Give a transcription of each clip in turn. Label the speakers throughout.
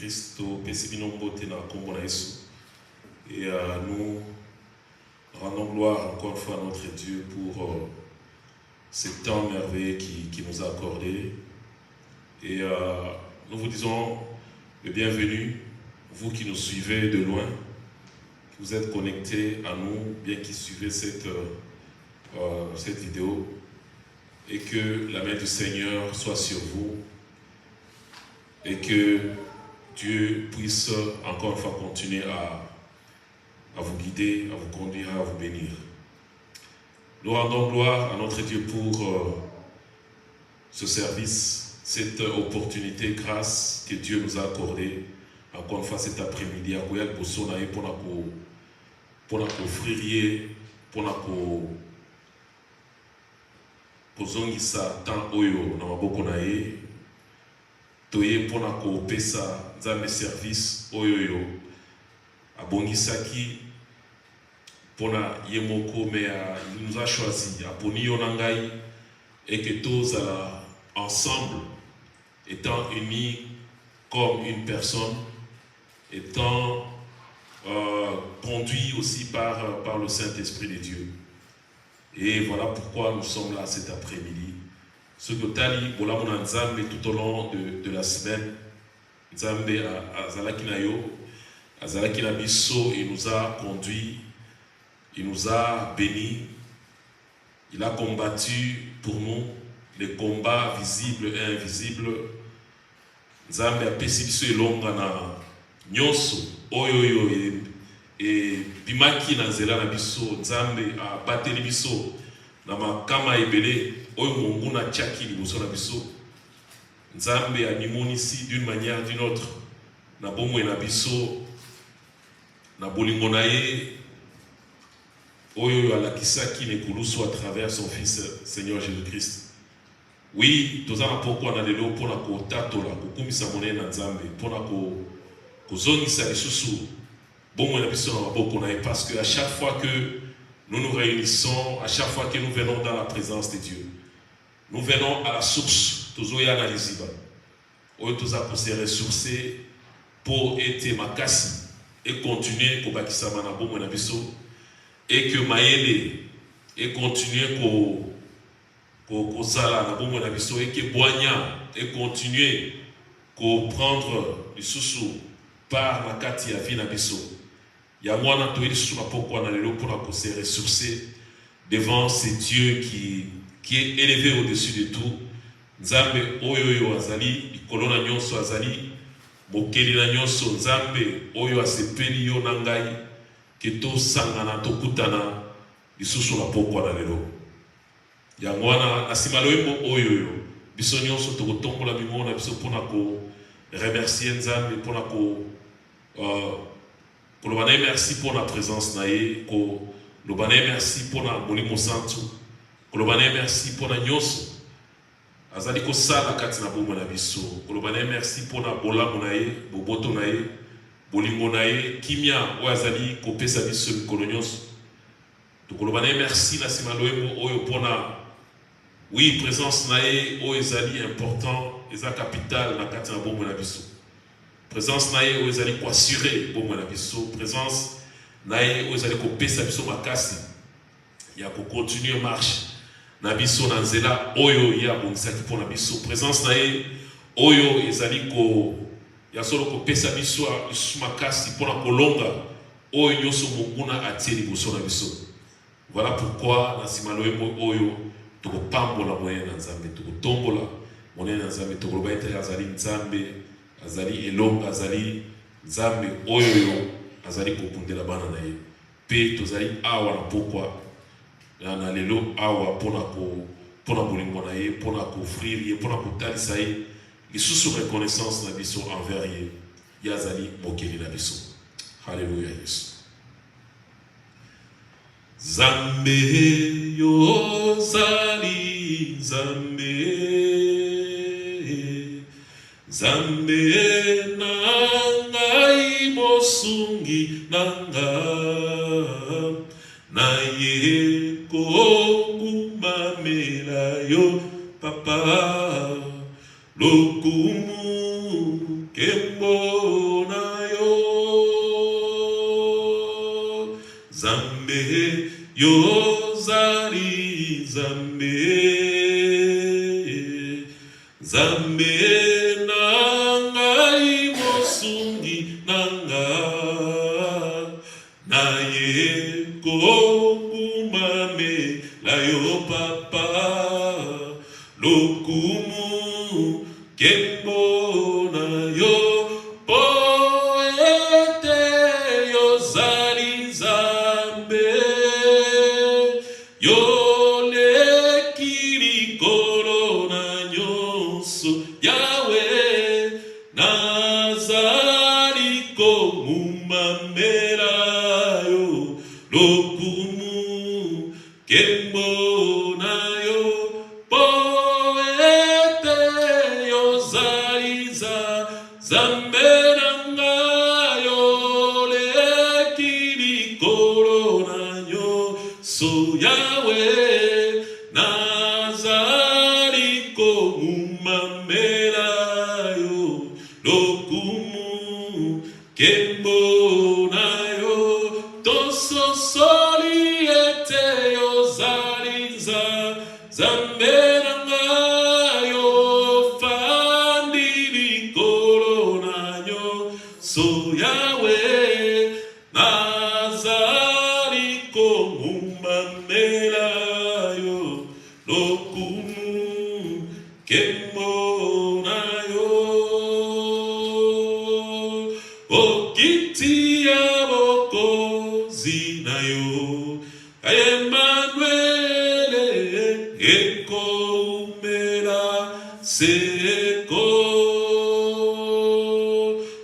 Speaker 1: Jésus-Christ, et nous rendons gloire encore une fois à notre Dieu pour ce temps merveilleux qui nous a accordé. Et nous vous disons le bienvenu, vous qui nous suivez de loin, qui vous êtes connectés à nous, bien qui suivez cette vidéo, et que la main du Seigneur soit sur vous, et que Dieu puisse encore une fois continuer à vous guider, à vous conduire, à vous bénir. Nous rendons gloire à notre Dieu pour ce service, cette opportunité, grâce que Dieu nous a accordée, encore une fois cet après-midi, à Koyal Bosonaye, pour offrir, pour kozongisa temps oyo na maboko na ye, toye pour kopesa nzambe service oyo abongisaki pona ye moko, mais il nous a choisi aponi yo na ngai, et que tous ensemble, étant unis comme une personne, étant conduits aussi par le Saint-Esprit de Dieu. Et voilà pourquoi nous sommes là cet après-midi. Ce que Tali, voilà mon Nzambe tout au long de la semaine, Nzambe Azalaki na yo, Azalaki na biso, il nous a conduits, il nous a bénis, il a combattu pour nous les combats visibles et invisibles. Nzambe a pesi biso elonga na nyonso oyo et bimaki na nzela na biso. Nzambe a bateli biso na makama ebele oyo Mungu na tiaki liboso na biso. Nzambe a nimonisi d'une manière d'une autre na bomoi na biso, na bolingo na ye oyo alakisaki nekulusu à travers son fils Seigneur Jésus-Christ. Oui, tozana pourquoi na lelo pona ko tatola kokumisa monene na Nzambe, pona ko kozongisa lisusu bon na biso na maboko na ye, parce que à chaque fois que nous nous réunissons, à chaque fois que nous venons dans la présence de Dieu, nous venons à la source, tozoya na liziba oyo toza ko se ressourcer pour être makasi et continuer ko bakisa na bon na biso, et que maele et continuer ko sala na bombo na biso, et que boigna et continuer ko prendre le sous par la kati ya vie na biso. Ya mwana to ilisu na poko na lelo pour se ressourcer devant ce Dieu qui est élevé au-dessus de tout. Nzambe oyo azali likolo na nyonso, azali mokeli na nyonso. Nzambe oyo asepeli yo na ngai ke to sangana to kutana lisusu na poko na lelo. Yangwana asimaloemo oyo biso nyonso tokotombola bimo na biso pona ko remercier Nzambe, pona ko lobana merci pour la présence na ye, ko lobana merci pour la molimo santu, ko lobana merci pour la nyonso azali ko sala kati na bombo na biso, ko lobana merci pour la bola na ye, boboto na ye, bolingo na ye, kimia o azali ko pesa biso mikolo nyonso. To lobana merci na simaloemo oyo pona oui, présence nae o ezali important, eza capital na kati na bombo na biso. Présence nae o ezali ko assurer bombo na biso. Présence nae o ezali ko pesa biso makasi ya ko continuer marche na biso na nzela oyo ya bongisaki pona biso. Présence nae oyo ezali ko ya solo ko pesa biso makasi pona kolonga oyo nyonso monguna atie liboso na biso. Voilà pourquoi na simaloemo oyo tokopambola monene na Nzambe, tokotombola monene na Nzambe, tokoloba ete azali Nzambe, azali elonga, azali Nzambe oyo azali kopundela bana na ye. Pe tozali awa na pokwa na lelo awa pona bolingo na ye, pona kofrir ye, pona kotalisa ye lisusu reconnaissance na biso envers ye, ye azali mokeli na biso. Haleluya Yesu. Zambe yo zali Zambe, Zambe nangai mosungi nanga, na ye kongu mela yo papa, lokumu kembo na yo Zambe yo zali Zambe Zambe nangai mosungi nanga naye kokumame la yo papa lokumu kembo na yo poete yo zali Zambe yo lekili korona nyonso Yahweh nazali komumamela yo lokumu kembo na yo poete yo zali Zambe nanga yo lekili korona nyonso Yahweh nazali komumamela yo lokumu kembo na yo tososoli ete yo zali Zambe nanga yo fandili korona nyonso Yahweh nazali komumamela yo lokumu kembo na yo okiti ya bokozi na yo Emmanuel ekomela seko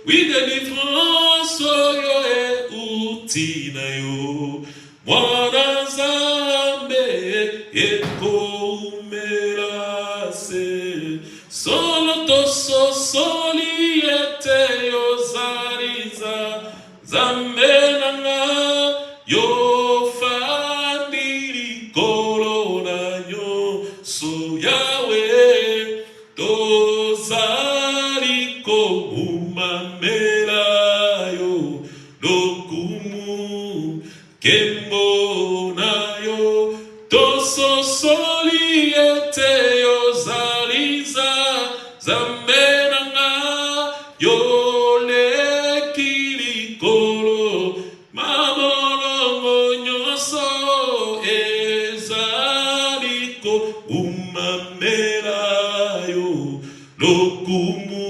Speaker 1: oui délivrance yo euti na yo mwana Zambe ekomela se solo tososoli ete yo zali Zambe nanga yo fandili korona nyonso Yahweh tozali komumamela yo lokumu kembo na yo tososoli ete yo zali Zambe nanga yo lekili kolo mamolongo nyonso ezali komumamela yo lokumu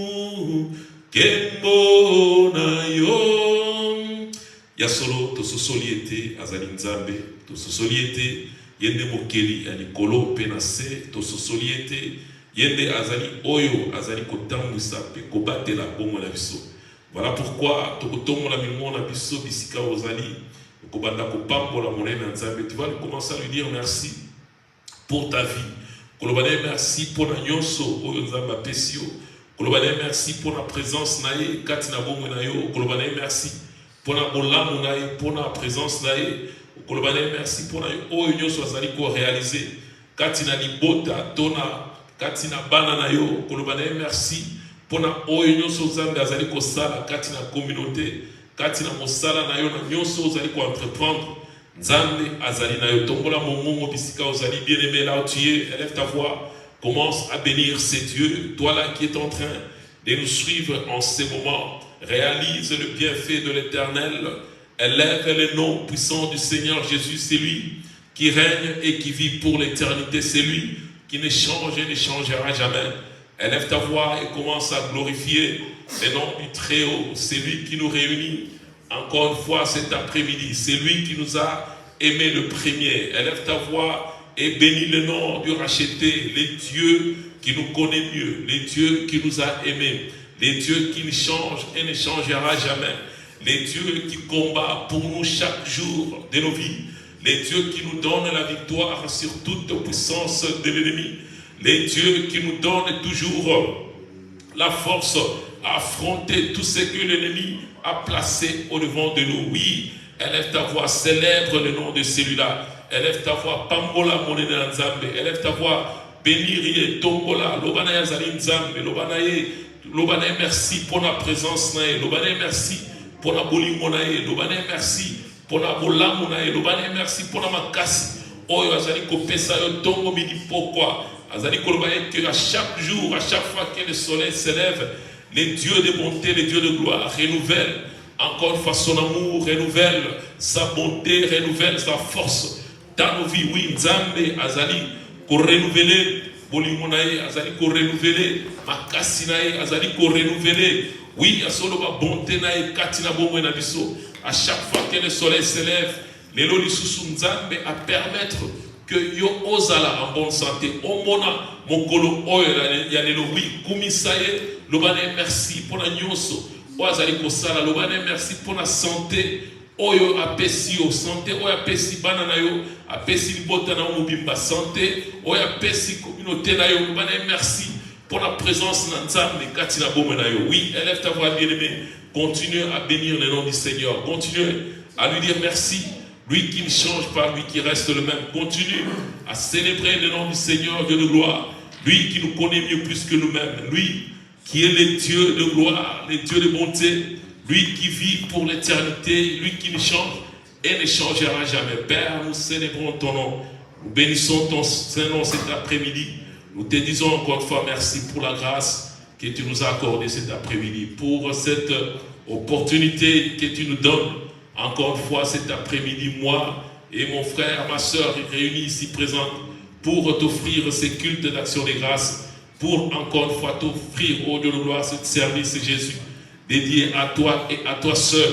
Speaker 1: kembo na yo ya solo tososoli ete azali Nzambe tososoli ete yende mokeli ya likolo mpe na se tososoli ete yende azali oyo azali kotambwisa mpe kobatela bongo na biso. Voilà pourquoi tokotongola milimo na biso bisika ozali kobanda kopambola monene na Nzambe. Tu vas commencer à lui dire merci pour ta vie. Kolobane merci pour na nyonso oyo Nzambe apesi yo. Kolobane merci pour la présence na ye kati na bongo na yo. Kolobane merci pour la bolamu na ye, pour la présence na ye. Kolobane merci pour na yo oyo nyonso azali ko réaliser kati na libota tona kati na bana na yo. Kolobane merci pour na oyo nyonso Nzambe azali ko sala kati na communauté kati na mosala na yo na nyonso azali ko entreprendre. Nzambe azali na yo tombola momongo bisika ozali bien-aimé là où tu es, élève ta voix, commence à bénir ces dieux. Toi là qui es en train de nous suivre en ces moments, réalise le bienfait de l'Éternel, élève le nom puissant du Seigneur Jésus. C'est lui qui règne et qui vit pour l'éternité, c'est lui qui ne change et ne changera jamais. Élève ta voix et commence à glorifier le nom du Très-Haut. C'est lui qui nous réunit encore une fois cet après-midi. C'est lui qui nous a aimés le premier. Élève ta voix et bénis le nom du racheté, les dieux qui nous connaît mieux, les dieux qui nous a aimés, les dieux qui ne changent et ne changera jamais, les dieux qui combattent pour nous chaque jour de nos vies, les dieux qui nous donnent la victoire sur toute puissance de l'ennemi, les dieux qui nous donnent toujours la force à affronter tout ce que l'ennemi a placé au devant de nous. Oui, élève ta voix, célèbre le nom de celui-là. Élève ta voix, pambola monena nzambe. Élève ta voix, bénirie, tombola, lobanaye zali nzambe, lobanaye, Lobane merci pour la présence nae. Lobane merci pour la bolingo nae. Lobane merci pour la bolamu nae. Lobane merci pour la makasi. Oyo azali kopesa yo tongo midi pourquoi? Azali kolobaye que à chaque jour, à chaque fois que le soleil s'élève, les dieux de bonté, les dieux de gloire renouvellent encore une fois son amour, renouvelle sa bonté, renouvelle sa force dans nos vies. Oui, Nzambe azali ko renouveler bolingo nae, azali ko renouveler makasi nae, azali ko renouveler oui asolo ba bonté nae katina bomwe na biso. À chaque fois que le soleil s'élève, lelo lisusu Nzambe à permettre que yo ozala en bonne santé. Omona mokolo oyo ya lelo oui kumisaye lobane merci pour la nyonso. Oazali kosala lobane merci pour la santé. Oyo apesi yo santé, oyo apesi bana na yo, apesi libota na mobimba santé, oyo apesi communauté na yo lobane merci pour la présence na Nzambe kati na bomwe na yo. Oui, élève ta voix bien-aimée, continue à bénir le nom du Seigneur, continue à lui dire merci. Lui qui ne change pas, lui qui reste le même. Continue à célébrer le nom du Seigneur, Dieu de gloire. Lui qui nous connaît mieux plus que nous-mêmes. Lui qui est le Dieu de gloire, le Dieu de bonté. Lui qui vit pour l'éternité. Lui qui ne change et ne changera jamais. Père, nous célébrons ton nom. Nous bénissons ton Saint-Nom cet après-midi. Nous te disons encore une fois merci pour la grâce que tu nous as accordée cet après-midi. Pour cette opportunité que tu nous donnes. Encore une fois cet après-midi, moi et mon frère, ma soeur réunis ici présents pour t'offrir ces cultes d'action de grâce, pour encore une fois t'offrir au Dieu de gloire ce service Jésus dédié à toi et à toi seul,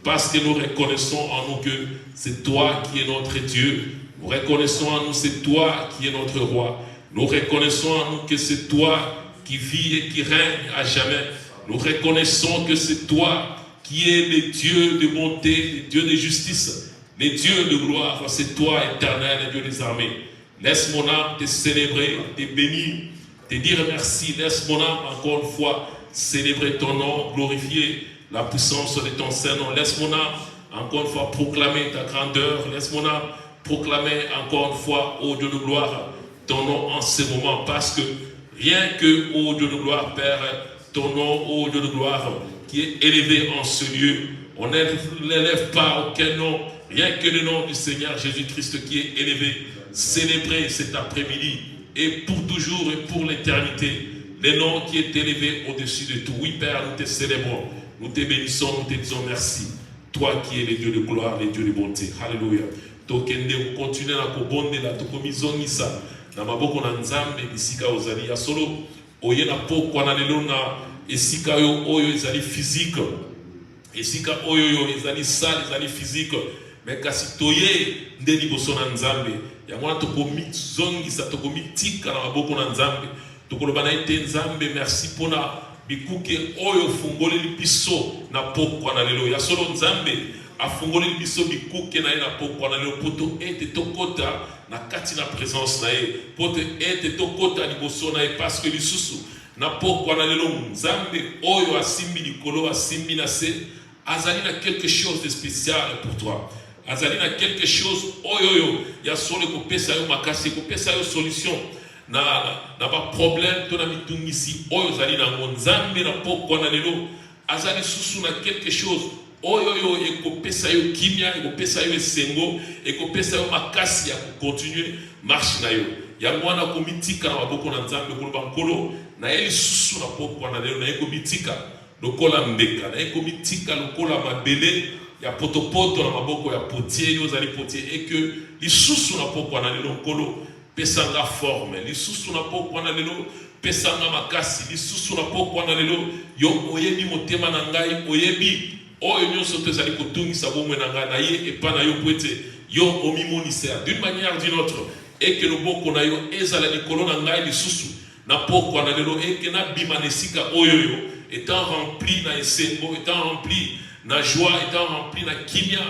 Speaker 1: parce que nous reconnaissons en nous que c'est toi qui es notre Dieu, nous reconnaissons en nous c'est toi qui es notre roi, nous reconnaissons en nous que c'est toi qui vis et qui règne à jamais, nous reconnaissons que c'est toi qui est le Dieu de bonté, le Dieu de justice, le Dieu de gloire, c'est toi éternel, le Dieu des armées. Laisse mon âme te célébrer, te bénir, te dire merci. Laisse mon âme encore une fois célébrer ton nom, glorifier la puissance de ton Saint-Nom. Laisse mon âme encore une fois proclamer ta grandeur. Laisse mon âme proclamer encore une fois, ô Dieu de gloire, ton nom en ce moment. Parce que rien que, ô Dieu de gloire, Père, ton nom, ô Dieu de gloire, qui est élevé en ce lieu. On n'élève pas aucun nom, rien que le nom du Seigneur Jésus-Christ qui est élevé, célébré cet après-midi et pour toujours et pour l'éternité. Le nom qui est élevé au-dessus de tout. Oui, Père, nous te célébrons, nous te bénissons, nous te disons merci. Toi qui es le Dieu de gloire, le Dieu de bonté. Alléluia. Tokende, vous continuez à kobonde la tokomizongisa. Na maboko na nzambe bisika ozali ya solo. Oye na poko na lelo na esika yo oyo ezali physique. Esika oyo yo ezali sale, ezali physique. Mais kasi toye nde liboso na nzambe. Ya mwana tokomizongisa, tokomitika na maboko na nzambe. Tokoloba na ete nzambe merci pona bikuke oyo fungoli biso na poko na lelo. Ya solo nzambe afungoli biso bikuke na ye na poko na lelo poto ete tokota na kati na présence na ye. Poto ete tokota liboso na ye parce que lisusu na poko na lelo nzambe oyo asimbi likolo asimbi na se azali na quelque chose de spécial pour toi. Azali na quelque chose oyo ya solo kopesa yo makasi kopesa yo solution na ba problème to na mitungisi oyo zali na nzambe na poko na lelo azali susu na quelque chose oyo ekopesa yo kimia ekopesa yo esengo ekopesa yo makasi ya continuer marche na yo ya mwana komitika na maboko na nzambe koloba nkolo na eli susu na poko na lelo na ekomitika lokola mbeka na ekomitika lokola mabele ya potopoto na maboko ya potier yo zali potier et que lisusu na poko na lelo nkolo pesanga forme lisusu na poko na lelo pesanga makasi lisusu na poko na lelo yo oyebi motema na ngai oyebi oyo nyonso tozali kotungisa bomwe na ngai na ye epa na yo po ete yo omimonisa d'une manière d'une autre et que loboko na yo ezala likolo na ngai lisusu na poko na lelo et que na bima na esika oyo yo étant rempli na esengo étant rempli na joie étant rempli na kimia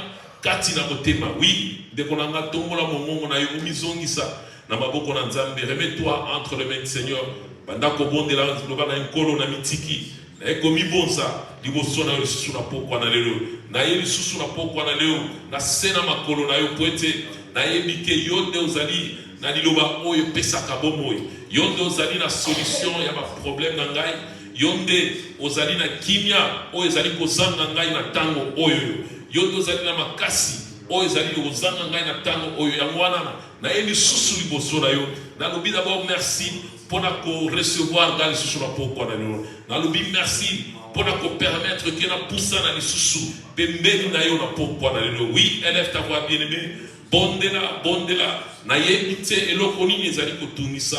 Speaker 1: kati na motema. Oui, ndeko na nga tombola mongongo na yo omizongisa na maboko na nzambe. Remets-toi entre les mains du Seigneur banda kobondela loba na nkolo na mitiki na ekomibonza liboso na yo lisusu na poko na lelo na ye lisusu na poko na lelo na sena makolo na yo po ete na yebike yo nde ozali na liloba oyo pesaka bomoi yo nde ozali na solution ya ba problème na ngai Yonde ozali na kimia o ezali kozanga ngai na tango oyo. Yonde ozali na makasi o ezali kozanga ngai na tango oyo. Yango wana na eli susu liboso na yo. Nalobi d'abord merci pour recevoir ngai susu na poko na yo. Nalobi merci pour permettre que na poussa na lisusu pembeni na yo na poko na yo. Oui, élève ta voix bien-aimée. Bondela na yebite eloko nini ezali kotungisa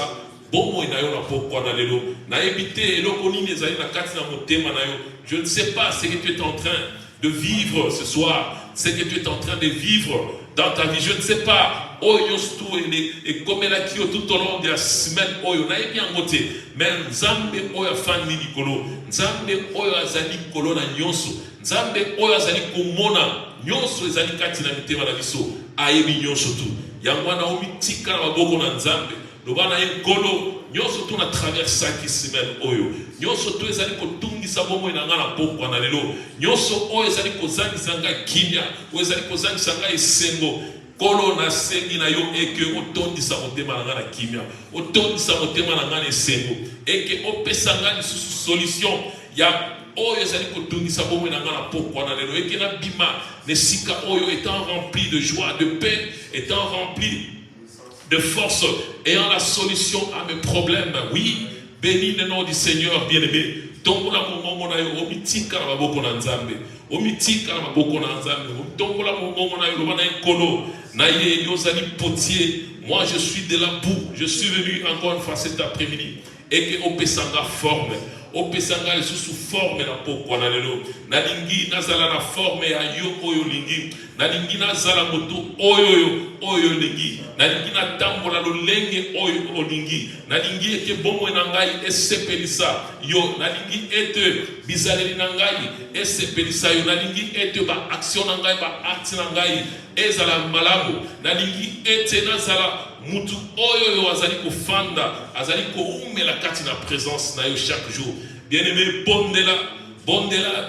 Speaker 1: bomo na yo na poko na lelo. Na yebite eloko nini ezali na kati na motema na yo. Je ne sais pas ce que tu es en train de vivre ce soir, ce que tu es en train de vivre dans ta vie. Je ne sais pas. Oyo stu et comme la kio tout au long de la semaine oyo na yebi angote mais nzambe oyo afandi likolo nzambe oyo azali kolo na nyonso nzambe oyo azali komona nyonso ezali kati na mitema na biso ayebi nyonso tu yango wana omitika na maboko na nzambe loba na ye kolo nyonso tu na traversaki semaine oyo nyonso tu ezali kotungisa bomoi na nga na pokwa na lelo nyonso oyo ezali kozangisa ngai kimia oyo ezali kozangisa ngai esengo kolo na sengi na yo eke otondisa motema na nga na kimia otondisa motema na nga na esengo eke opesa nga lisusu solution ya oyo ezali kotungisa bomoi na nga na pokwa na lelo eke na bima nesika oyo étant rempli de joie de paix étant rempli de force ayant la solution à mes problèmes. Oui, bénis le nom du Seigneur bien-aimé. Tombola mongongo na yo omitika na maboko na nzambe omitika na maboko na nzambe tombola mongongo na yo loba na ekolo na ye yozali potier. Moi je suis de la boue, je suis venu encore une fois cet après-midi et que opesanga forme opesanga les sous forme na pokwa na lelo nalingi nazala na forme ya yo oyo lingi nalingi nazala moto oyo lingi nalingi na tambola lolenge oyo olingi nalingi eke bomo na ngai esepelisa yo nalingi ete bizaleli na ngai esepelisa yo nalingi ete ba action na ngai ba acte na ngai ezala malamu nalingi ete nazala mutu oyo azali kofanda azali koumela kati na présence na yo chaque jour. Bien-aimé, bondela,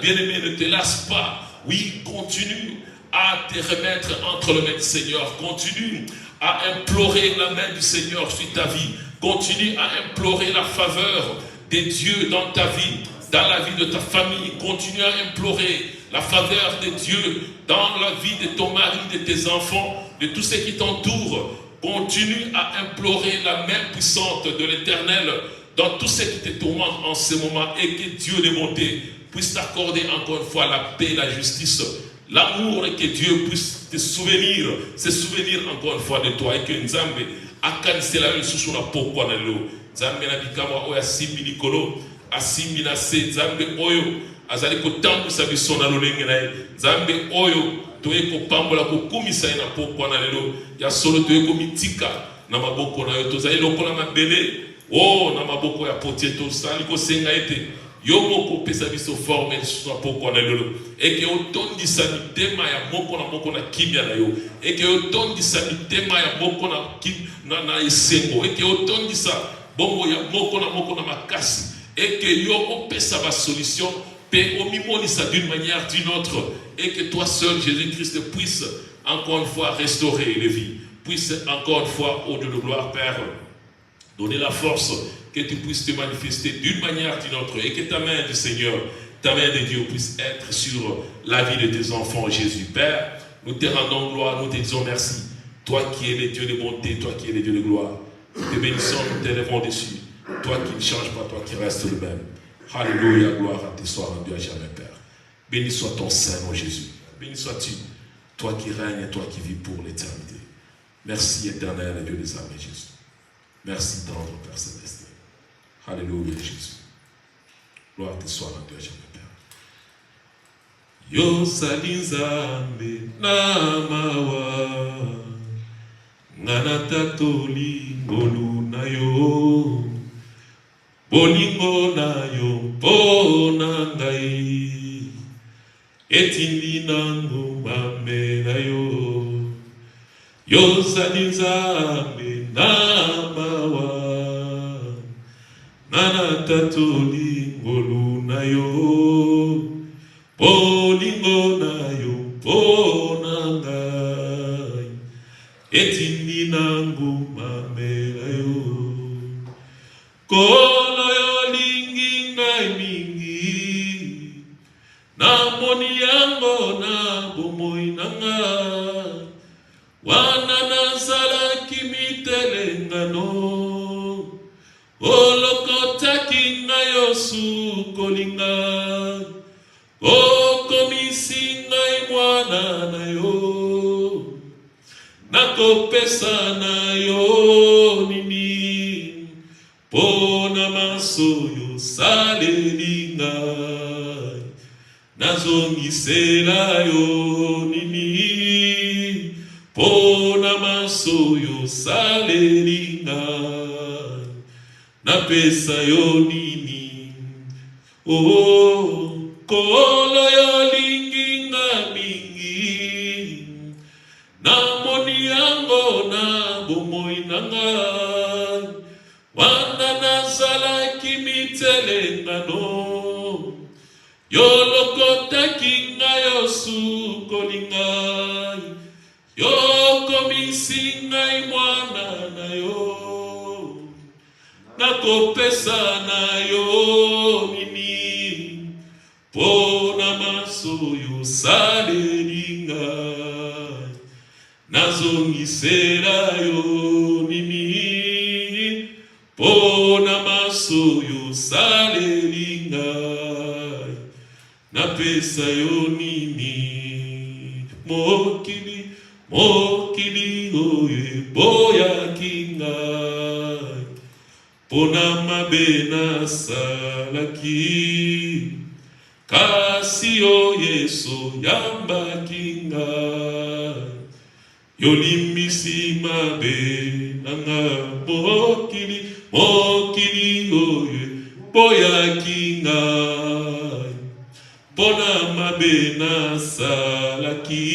Speaker 1: bien-aimé, ne te lasse pas. Oui, continue à te remettre entre les mains du Seigneur. Continue à implorer la main du Seigneur sur ta vie. Continue à implorer la faveur de Dieu dans ta vie, dans la vie de ta famille. Continue à implorer la faveur de Dieu dans la vie de ton mari, de tes enfants, de tous ceux qui t'entourent. Continue à implorer la main puissante de l'Éternel dans tout ce qui te tourmente en ce moment et que Dieu de bonté puisse t'accorder encore une fois la paix, la justice, l'amour et que Dieu puisse te souvenir, se souvenir encore une fois de toi et que Nzambe akanise la une sous la pokwa na lo. Nzambe na bikama oya simbi likolo, asimbi na se Nzambe oyo azali kotambusa biso na lolenge na ye. Nzambe oyo toye kopambola kokumisa ye na pokwa na lelo ya solo toye komitika na maboko na yo tozali lokola mabele oh na maboko ya potier tosali kosenga ete yo moko pesa biso forme na pokwa na lelo eke otondisa mitema ya moko na kimia na yo eke otondisa mitema ya moko na esengo eke otondisa bongo ya moko na makasi eke yo opesa ba solution pe omimonisa d'une manière d'une autre et que toi seul Jésus-Christ puisse encore une fois restaurer les vies, puisse encore une fois au Dieu de gloire Père donner la force que tu puisses te manifester d'une manière d'une autre et que ta main du Seigneur, ta main de Dieu puisse être sur la vie de tes enfants Jésus. Père, nous te rendons gloire, nous te disons merci, toi qui es le Dieu de bonté, toi qui es le Dieu de gloire, nous te bénissons, nous t'élèvons dessus, toi qui ne changes pas, toi qui restes le même. Alléluia, gloire à tes soirs rendu à jamais, Père. Béni soit ton Saint, mon Jésus. Béni sois-tu, toi qui règnes et toi qui vis pour l'éternité. Merci, éternel Dieu des armées, Jésus. Merci, tendre Père Céleste. Alléluia, Jésus. Gloire à tes soirs rendu à jamais, Père. Yo salinzambe namawa nganatatoli ngolu na yo. Bolingo na yo pona ngai etindi nangu mame na yo yo zali nzambe na mawa nana tatoli ngolu na yo bolingo na yo pona ngai etindi nangu mame na yo Kolo yo lingi ngai moni yango na bomoi nanga wana nazalaki mitelengano olokotaki ngai sukolinga okomisi ngai mwana na yo nakopesa na yo nini pona masoyo saleli ngai nazongisela yo nini pona masoyo saleli ngai napesa yo nini oh kolo yo lingi nga mingi namoni yango na bomoi nanga wanda nazalaki mitelengano yolokotaki ngai sukolingai yokomisi ngai mwana na yo nakopesa na yo nini pona masoyo saleli ngai nazongisela yo nini pona masoyo saleli ngai napesa yo nini mokili oyo eboyaki ngai pona mabe nasalaki kasi yo Yesu yambaki ngai yolimbisi mabe nanga mokili oyo eboyaki ngai pona mabe nasalaki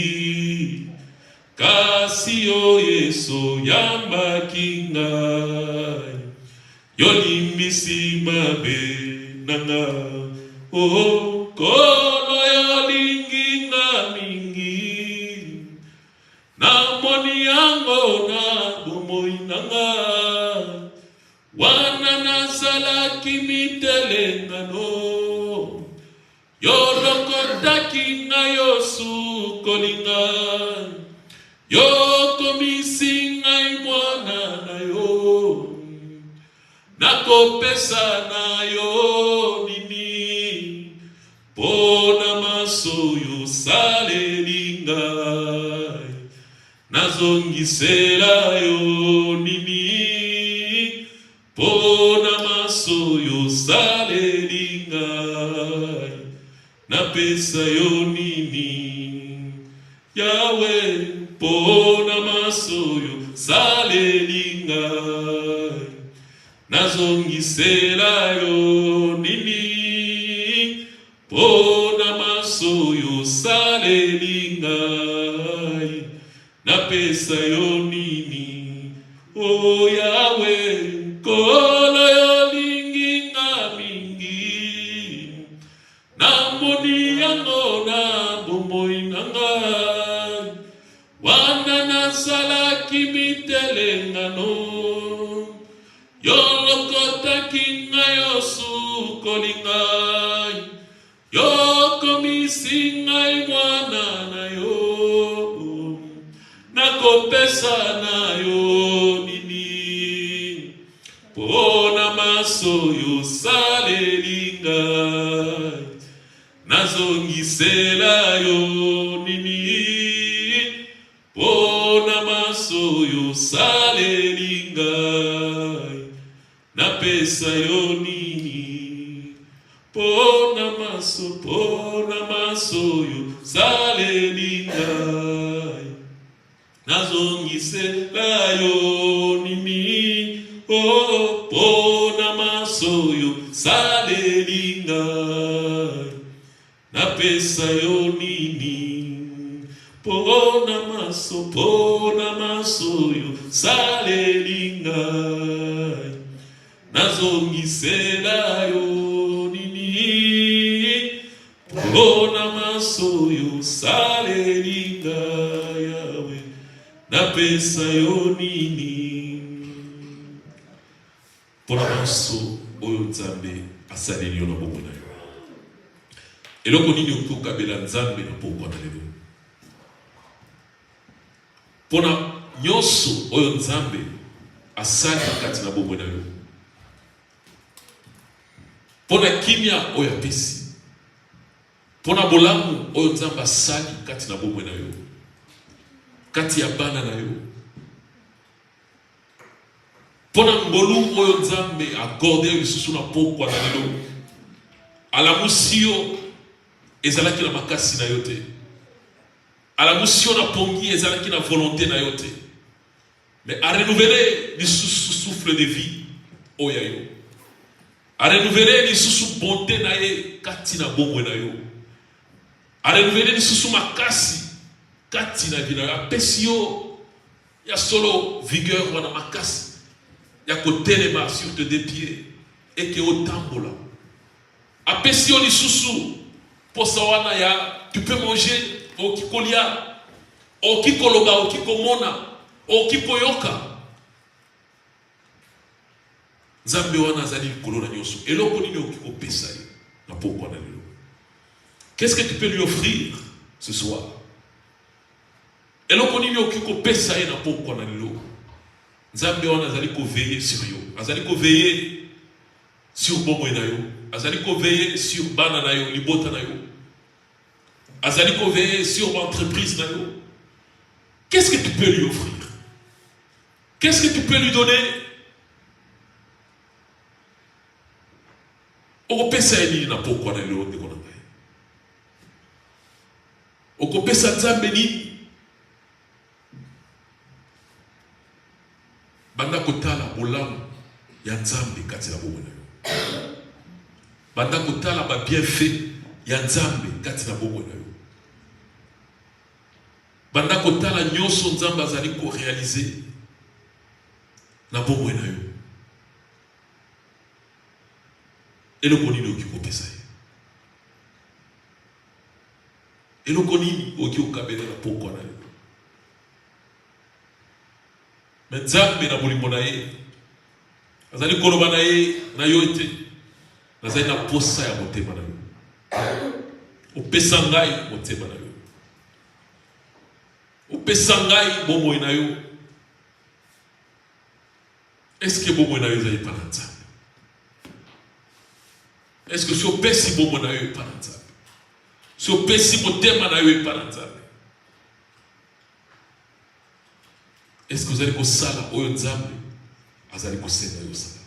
Speaker 1: kasi yo Yesu yambaki ngai yolimbisi mabe nanga oh kono yolingi nga mingi namoni yango na bomoi nanga wana nazalaki mitelengano yolokotaki ngai sukolinga yokomisi ngai mwana na yo nakopesa na yo nini pona masoyo saleli ngai nazongisela yo nini pona masoyo saleli ngai napesa yo nini Yahweh pona masoyo saleli ngai nazongisela yo nini pona masoyo saleli ngai napesa yo nini oh Yahweh kolo yo lingi nga mingi namoni yango na bomoi nanga wana nasalaki mitelengano yolokotaki ngai sukolingai yokomisi ngai mwana na yo nakopesa na yo nini pona masoyo saleli ngai nazongisela yo nini pona masoyo saleli ngai napesa yo nini pona masoyo saleli ngai nazongisela yo nini oh pona masoyo saleli ngai napesa yo nini pona masoyo saleli ngai nazongisela yo nini pona masoyo saleli ngai Yahweh napesa yo nini pona maso oyo Nzambe asaleli yo na bomoi na yo eloko nini okokabela nzambe na pokwa na lelo pona nyonso oyo nzambe asali kati na bomoi na yo pona kimia oyo apesi pona bolamu oyo nzambe asali kati na bomoi na yo kati ya bana na yo pona ngolu oyo nzambe akorde lisusu na pokwa na lelo alamusi yo ezalaki na makasi na yo te alamusi yo na pongi ezalaki na volonté na yo te mais a renouveler lisusu souffle de vie oyo yo a renouveler lisusu bonté na ye kati na bomoi na yo a renouveler lisusu makasi kati na vie na yo apesi yo ya solo vigueur wana makasi ya kotelema sur tes deux pieds et que otambola apesi yo lisusu posa wana ya tu peux manger okikolia okikoloba okikomona okikoyoka nzambe wana azali likolo na nyonso eloko nini okikopesa ye na pokwa na lelo qu'est-ce que tu peux lui offrir ce soir eloko nini okikopesa ye na pokwa na lelo nzambe wana azali koveiller sur yo azali koveiller sur bomoi na yo azali koveiller sur bana na yo libota na yo azali koveiller sur entreprise na yo qu'est-ce que tu peux lui offrir qu'est-ce que tu peux lui donner okopesa ye nini na pokwa na lelo ndeko na ngai okopesa nzambe nini banda kotala bolamu ya nzambe kati na bomoi na yo banda kotala ba bienfait ya nzambe kati na bomoi na yo banda kotala nyonso nzambe azali ko réaliser na bomoi na yo eloko nini okikopesa ye eloko nini okikokabela na pokwa na yo me nzambe na bolingo na ye azali koloba na ye na yo ete nazali na posa ya motema na yo opesa ngai motema na yo opesa ngai bomoi na yo est-ce que bomoi na yo ezali pa na nzambe est-ce que si opesi bomoi na yo epa na nzambe si opesi motema na yo epa na nzambe est-ce que ozali kosala oyo nzambe azali kosenga yo osala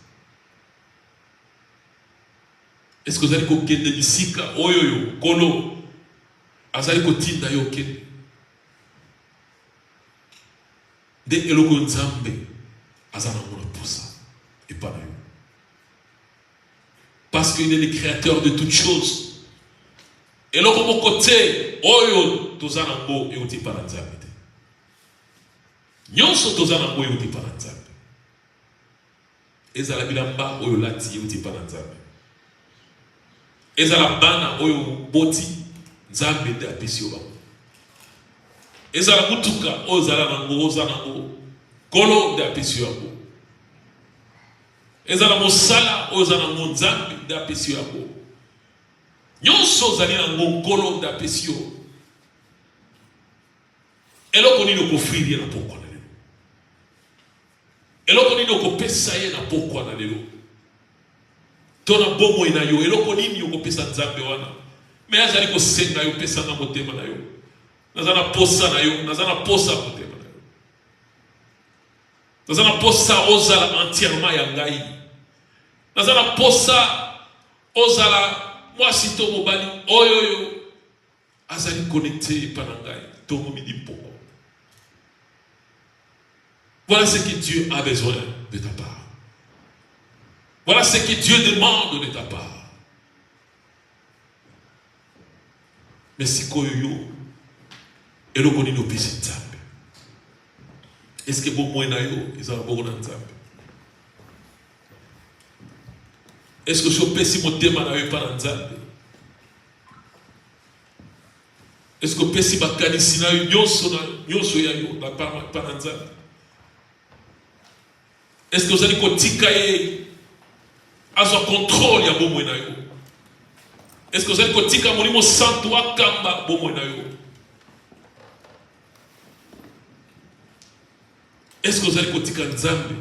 Speaker 1: est-ce que ozali kokende bisika oyo yo nkolo azali kotinda yo okende nde eloko nzambe aza nango na posa epa na yo parce qu'il est le créateur de toutes choses eloko moko te oyo toza nango euti epa na nzambe te nyonso toza nango euti epa na nzambe ezala bilamba oyo lati euti epa na nzambe ezala bana oyo boti nzambe nde apesi yo bango ezala mutuka oyo ozala nango oza nango nkolo nde apesi yo yango ezala mosala oyo oza nango nzambe nde apesi yo yango nyonso ozali nango nkolo nde apesi yo eloko nini okofrire na pokwa na lelo eloko nini okopesa ye na pokwa na lelo to na bomoi na yo eloko nini okopesa nzambe wana me azali kosenga yo pesanga motema na yo naza na posa na yo naza na posa motema na yo naza na posa ozala entièrement ya ngai naza na posa ozala mwasi to mobali oyo azali connecté epa na ngai tongo midi mpoko. Voilà ce que Dieu a besoin de ta part. Voilà ce que Dieu demande de ta part. Mais si koyo eloko nini opesi nzambe est-ce que bomoi na yo ezala bongo na nzambe est-ce que si opesi motema na yo epa na nzambe est-ce que opesi makanisi na yo nyonso ya yo na pa na nzambe est-ce que ozali kotika ye azwa contrôle ya bomoi na yo Est-ce que vous allez kotika molimo santo akamba bomoi na yo? Est-ce que vous allez kotika nzambe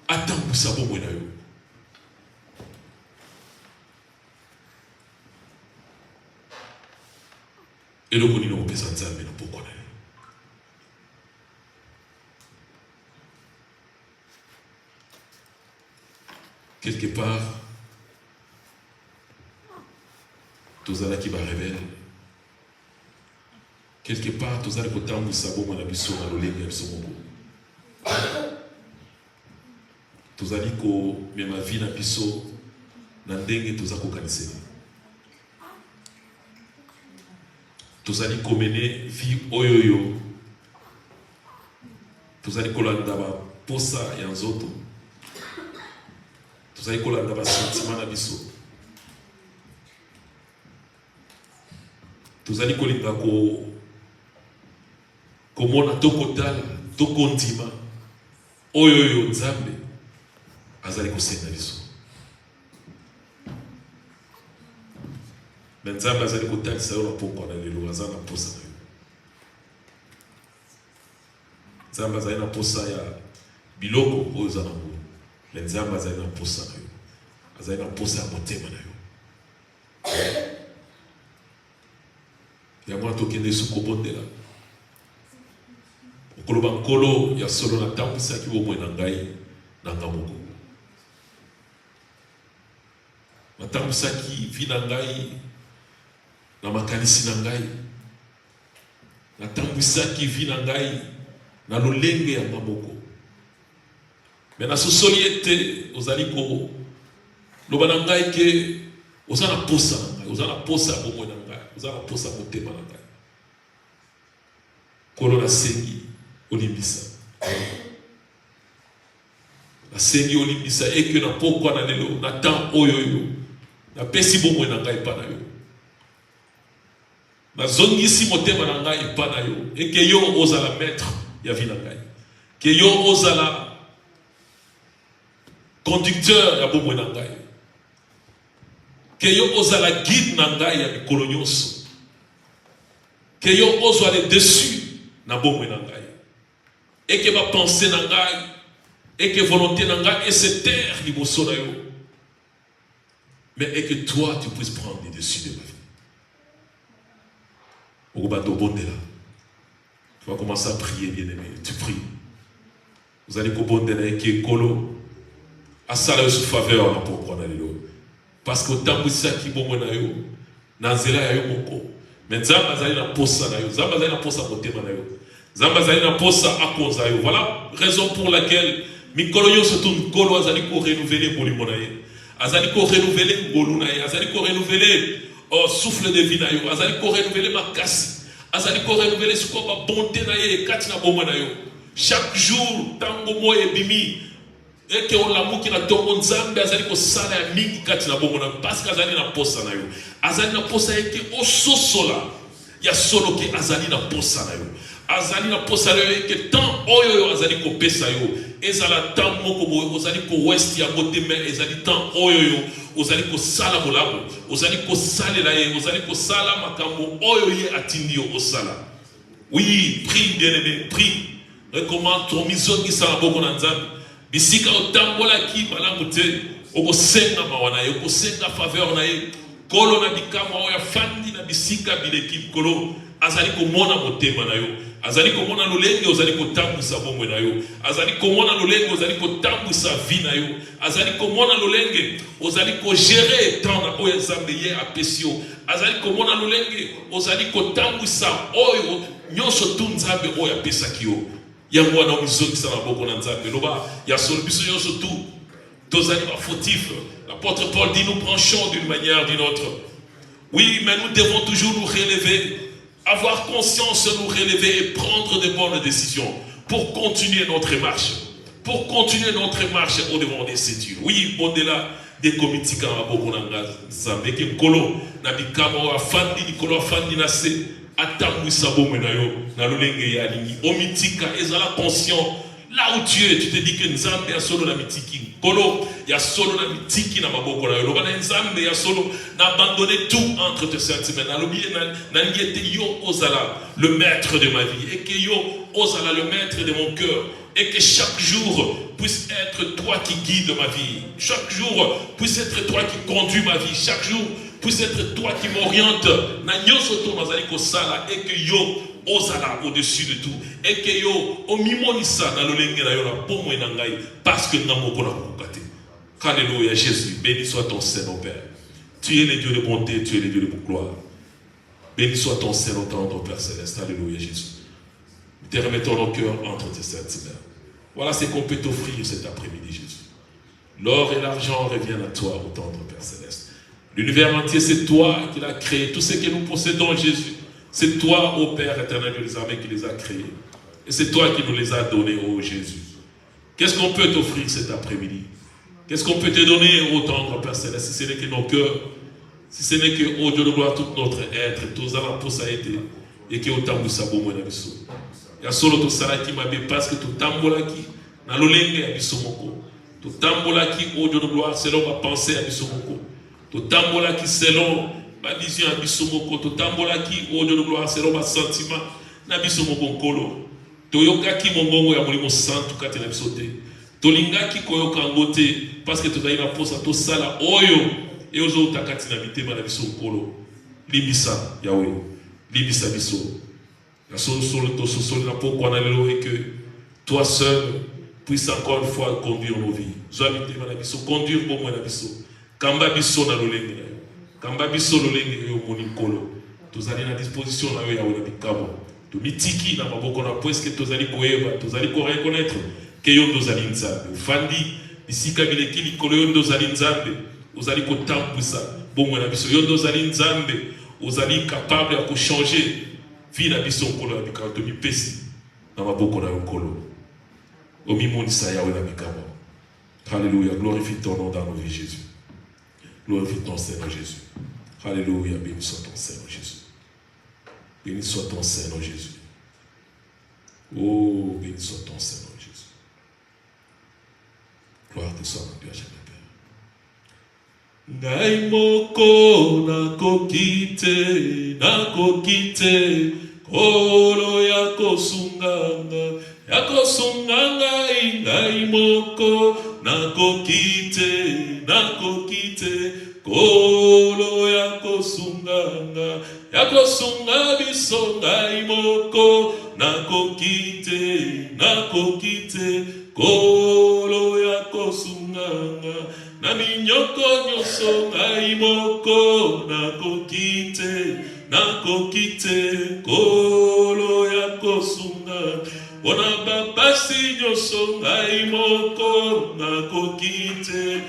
Speaker 1: atambwisa bomoi na yo? eloko nini okopesa nzambe na pokwa na yo? Quelque part tozalaki barebele, quelque part tozali kotambwisa bomoi na biso na lolenge ya biso moko, tozali komema vi na biso na ndenge toza kokaniseli, tozali komene vi oyoyo, tozali kolanda baposa ya nzoto, tozali kolanda basentima na biso, tozali kolinga komona tokotala tokondima oyoyo nzambe azali kosenga biso. Mais nzambe azali kotalisa yo na pokwa na lelo, aza na posa na yo. Nzambe azali na posa ya biloko oyo oza nango, mais nzambe azali na posa na yo, azali na posa ya motema na yo. Yango tokende su kobondela okoloba nkolo ya solo natambwisaki bomoi na ngai na nga moko, natambwisaki vi na ngai na makanisi na ngai, natambwisaki vi na ngai na lolenge ya nga moko. Me nasosoli ete ozali koloba na ngai ke oza na posa na ngai, oza na posa ya bomoi na ngai, oza na posa ya motema na ngai. Kolo nasengi olimbisa, nasengi olimbisa eke na pokwa na lelo na temps oyoyo napesi bomoi na ngai epa na yo, nazongisi motema na ngai epa na yo, eke yo ozala maître ya vi na ngai, ke yo ozala conducteur ya bomoi na ngai, ke yo ozala guide na ngai ya mikolo nyonso, ke yo ozwa le dessus na bomoi na ngai, et que ma pensée na ngai, et que volonté na ngai et se taire liboso na yo, mais et que toi tu puisses prendre le dessus de ma vie. Okobato bondela, tu vas commencer à prier, bien-aimé, tu pries. Vous allez kobondela et que kolo asala yo sous faveur na pokwa na lelo, parce que otambwisa ki bomoi na yo na nzela ya yo moko, mais nzambe azali na posa na yo, nzambe azali na posa motema na yo, nzambe azali na posa akonza yo. Voilà raison pour laquelle mikolo yo surtout nkolo azali ko renouveler bolimo na ye, azali ko renouveler ngolu na ye, azali ko renouveler souffle de vie na yo, azali ko renouveler makasi, azali ko renouveler sikoba bonté na ye kati na bomoi na yo. Chaque jour tango moye bimi eke olamuki na tongo nzambe azali ko sala ya mingi kati na bomoi na, parce que azali na posa na yo, azali na posa eke ososola ya solo ke azali na posa na yo, azali na posa na yo eke temps oyo azali ko pesa yo ezala temps moko boye ozali ko west ya motema, ezali temps oyo ozali ko sala molabo, ozali ko salela ye, ozali ko sala makambo oyo ye atindi yo osala. Oui, prie bien-aimé, prie, recommande ton mizongi sa boko na nzambe, bisika otambola ki malamu te okosenga mawana ye, okosenga faveur na ye, kolo na bikamo oyo fandi na bisika bileki kolo azali komona motema na yo, azali komona lolenge ozali kotambwisa bomoi na yo, azali komona lolenge ozali kotambwisa vi na yo, azali komona lolenge ozali kogere temps na oyo nzambe ye apesi yo, azali komona lolenge ozali kotambwisa oyo nyonso tu nzambe oyo apesaki yo. Yango wana omizongisa na boko na nzambe loba ya solo biso nyonso tu tozali ba fautif. L'apôtre Paul dit nous penchons d'une manière ou d'une autre. Oui, mais nous devons toujours nous relever, avoir conscience, nous relever et prendre de bonnes décisions pour continuer notre marche. Pour continuer notre marche au devant des ceintures. Oui, au-delà des comités qui ont beaucoup d'engagements, que kolo na bikamo afandi ni kolo afandi na se atambwisa bomoi na yo na lolenge ya lingi omitika ezala conscient Là où tu es, tu te dis que Nzambe a solo na mitiki. Kolo, ya solo na mitiki na maboko na yo. Loba Nzambe ya solo na abandonné tout entre tes sentiments. Na lobi na ngete yo ozala le maître de ma vie et que yo ozala le maître de mon cœur et que chaque jour puisse être toi qui guide ma vie. Chaque jour puisse être toi qui conduis ma vie. Chaque jour puisse être toi qui m'oriente. Na nyoso to mazali ko sala et que yo ozala au-dessus de tout et que yo omimonisa na lolenge na yo na pomo na ngai parce que na moko na kokate. Alléluia Jésus, béni soit ton Saint Père. Tu es le Dieu de bonté, tu es le Dieu de gloire. Béni soit ton Saint tendre Père céleste. Alléluia Jésus. Te remettons nos cœurs entre tes saintes mains. Voilà ce qu'on peut t'offrir cet après-midi Jésus. L'or et l'argent reviennent à toi, au tendre Père céleste. L'univers entier, c'est toi qui l'as créé. Tout ce que nous possédons Jésus, c'est toi, ô Père éternel des armées, qui les a créés. Et c'est toi qui nous les as donnés, ô Jésus. Qu'est-ce qu'on peut t'offrir cet après-midi? Qu'est-ce qu'on peut te donner, ô tendre Père céleste, si ce n'est que nos cœurs, si ce n'est que, ô Dieu de gloire, tout notre être, tous à la pousse a été, et que autant nous savons, mon ami. Il y a solo tout ça qui m'a bien parce que tout tambola qui, dans l'olenge à bisomoko, tout tambola qui, ô Dieu de gloire, selon ma pensée à bisomoko, tout tambola qui, selon ma vision à bisomoko, tout tambola qui, ô Dieu de gloire, selon ma sentiment, na bisomoko kolo, toyoka qui mon bongo ya molimo santu kati na bisote, tolinga qui koyoka ngote, parce que tout a une pose à tout ça là, oyo, et aux autres kati na bité ma na bisomoko, libisa, Yahweh, libisa biso. Et que toi seul puisses encore une fois conduire nos vies. Conduire pour moi. Kamba biso na lolenge. Kamba biso lolenge yo monikolo. Tozali na disposition na yo ya wona bikabo. To mitiki na maboko na presque tozali koyeba, tozali ko reconnaître que yo tozali nzambe. Fandi bisika bileki likolo yo tozali nzambe. Ozali ko tambusa bongo na biso yo tozali nzambe. Ozali capable de changer. Vila biso kolo na bikato mi pesi na maboko na yokolo. Omi monisa yawe na bikabo. Alléluia, glorifie ton nom dans nos vies Jésus. Glorifie ton Seigneur Jésus. Alléluia, béni soit ton Seigneur Jésus. Béni soit ton Seigneur Jésus. Oh, béni soit ton Seigneur Jésus. Gloire te soit rendue à jamais. Ngai moko na kokite kolo yako sunganga ngai moko na kokite kolo yako sunganga biso ngai moko na kokite kolo yako sunganga na minyoko nyoso ngai moko na kokite kolo yako sunga ona bapasi nyoso ngai moko na kokite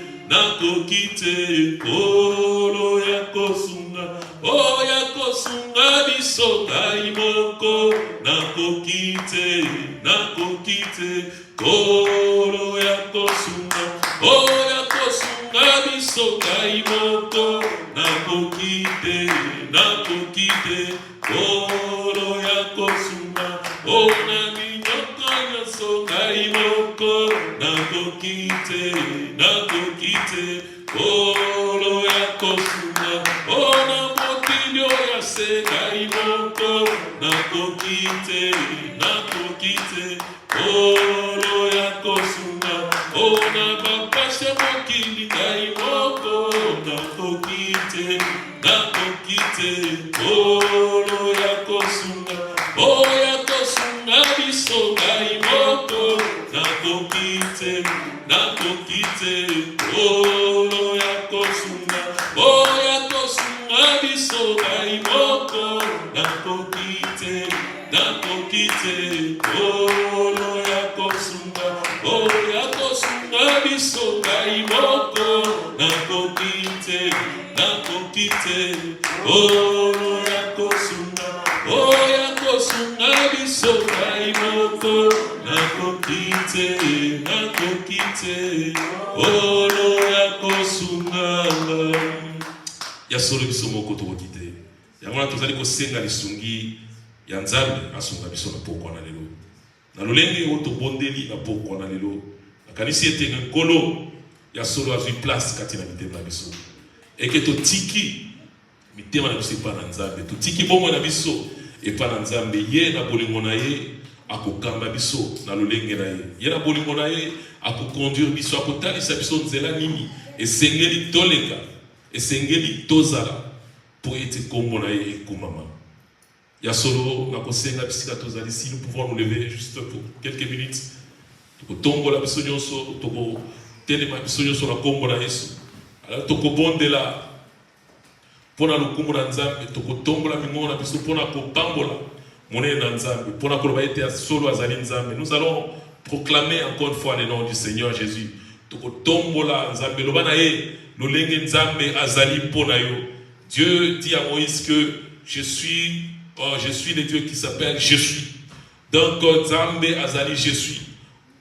Speaker 1: kolo yako sunga o yako sunga biso ngai moko na kokite kolo yako sunga o yako sunga biso ngai moko na kokite kolo yako sunga o na minyoko nyoso ngai moko na kokite kolo yako sunga o na motilio ya se ngai moko na kokite kolo yako sunga o na bapashe mokili ngai moko na kokite kolo yako sunga o yako sunga biso ngai moko na kokite kolo yako sunga o yako sunga biso ngai moko na kokite kolo yako sunga o yako sunga biso ngai moko na kokite kolo yako sunga o yako sunga biso ngai moko na kokite kolo yako sunga ya solo biso moko to kokite ya mwana tozali kosenga lisungi ya nzambe asunga biso na pokwa na lelo Na lolenge oto bondeli na poko na lelo. Na kanisi ete ngolo ya solo azui place kati na mitema na biso. Eke to tiki mitema na biso epa na Nzambe. To tiki bongo na biso epa na Nzambe. Ye na bolingo na ye akokamba biso na lolenge na ye. Ye na bolingo na ye akokonduire biso akotalisa biso nzela nini esengeli toleka esengeli tozala po ete kombo na ye ekomama. Ya solo na kosenga bisika tozali si nous pouvons nous lever juste pour quelques minutes. Toko tombola biso nyonso toko telema biso nyonso na kombo na Yesu. Alors toko bondela pona lukumu na Nzambe toko tombola mingo na biso pona kopambola monene na Nzambe pona koloba ete solo azali Nzambe. Nous allons proclamer encore une fois le nom du Seigneur Jésus. Toko tombola Nzambe loba na ye lolenge Nzambe azali pona yo. Dieu dit à Moïse que je suis le Dieu qui s'appelle Je suis. Donc Nzambe azali je suis.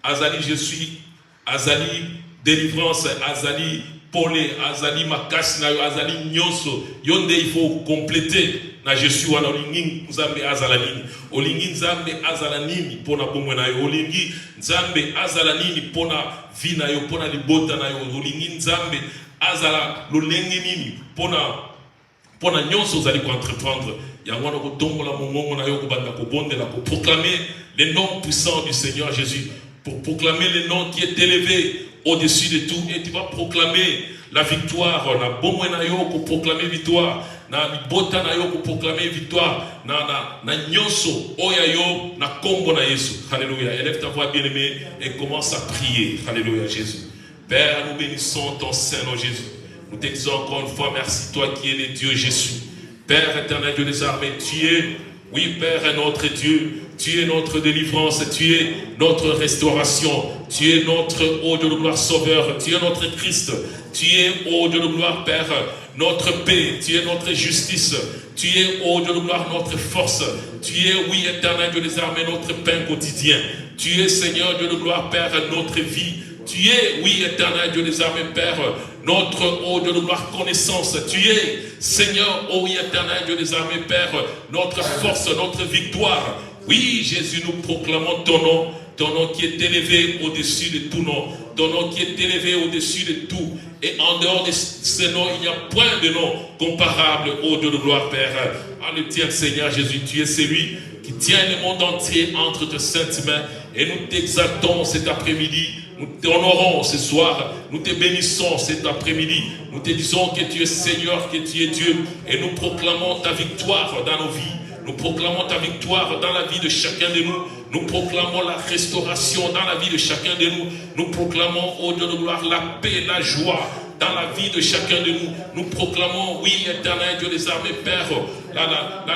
Speaker 1: Azali je suis. Azali délivrance. Azali polé. Azali makasi na yo. Azali nyonso. Yonde il faut compléter. Na je suis wana olingi Nzambe azala nini. Olingi Nzambe azala nini pona bomwe na yo. Olingi Nzambe azala nini pona vi na yo. Pona libota na yo. Olingi Nzambe azala lolenge nini pona nyonso ozali ko entreprendre. Yangwana ko tombola mongongo na yo ko banda ko bondela ko proclamer le nom puissant du Seigneur Jésus, pour proclamer le nom qui est élevé au-dessus de tout, et tu vas proclamer la victoire na bomwe na yo ko proclamer victoire na libota na yo ko proclamer victoire na nyonso oya yo na kombo na Yesu. Alléluia. Élève ta voix bien-aimée et commence à prier. Alléluia Jésus. Père, nous bénissons ton Saint-Nom Jésus. Nous te disons encore une fois merci, toi qui es le Dieu Jésus. Père éternel Dieu des armées, tu es, oui Père, notre Dieu, tu es notre délivrance, tu es notre restauration, tu es notre, ô Dieu de gloire, sauveur, tu es notre Christ, tu es, ô Dieu de gloire, Père, notre paix, tu es notre justice, tu es, ô Dieu de gloire, notre force, tu es, oui éternel Dieu des armées, notre pain quotidien, tu es Seigneur Dieu de gloire, Père, notre vie. Tu es, oui, éternel Dieu des armées, Père, notre, oh Dieu de gloire, connaissance. Tu es, Seigneur, oh oui, éternel Dieu des armées, Père, notre force, notre victoire. Oui, Jésus, nous proclamons ton nom qui est élevé au-dessus de tout nom, ton nom qui est élevé au-dessus de tout. Et en dehors de ce nom, il n'y a point de nom comparable, oh Dieu de gloire, Père. En le tien, Seigneur Jésus, tu es celui qui tient le monde entier entre tes saintes mains. Et nous t'exaltons cet après-midi. Nous t'honorons ce soir, nous te bénissons cet après-midi, nous te disons que tu es Seigneur, que tu es Dieu, et nous proclamons ta victoire dans nos vies, nous proclamons ta victoire dans la vie de chacun de nous, nous proclamons la restauration dans la vie de chacun de nous, nous proclamons, ô Dieu de gloire, la paix, la joie dans la vie de chacun de nous, nous proclamons, oui, éternel Dieu des armées, Père,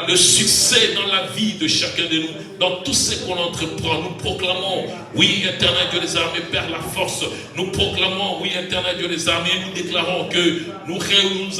Speaker 1: le succès dans la vie de chacun de nous, dans tout ce qu'on entreprend, nous proclamons, oui, éternel Dieu des armées, Père, la force, nous proclamons, oui, éternel Dieu des armées, nous déclarons que nous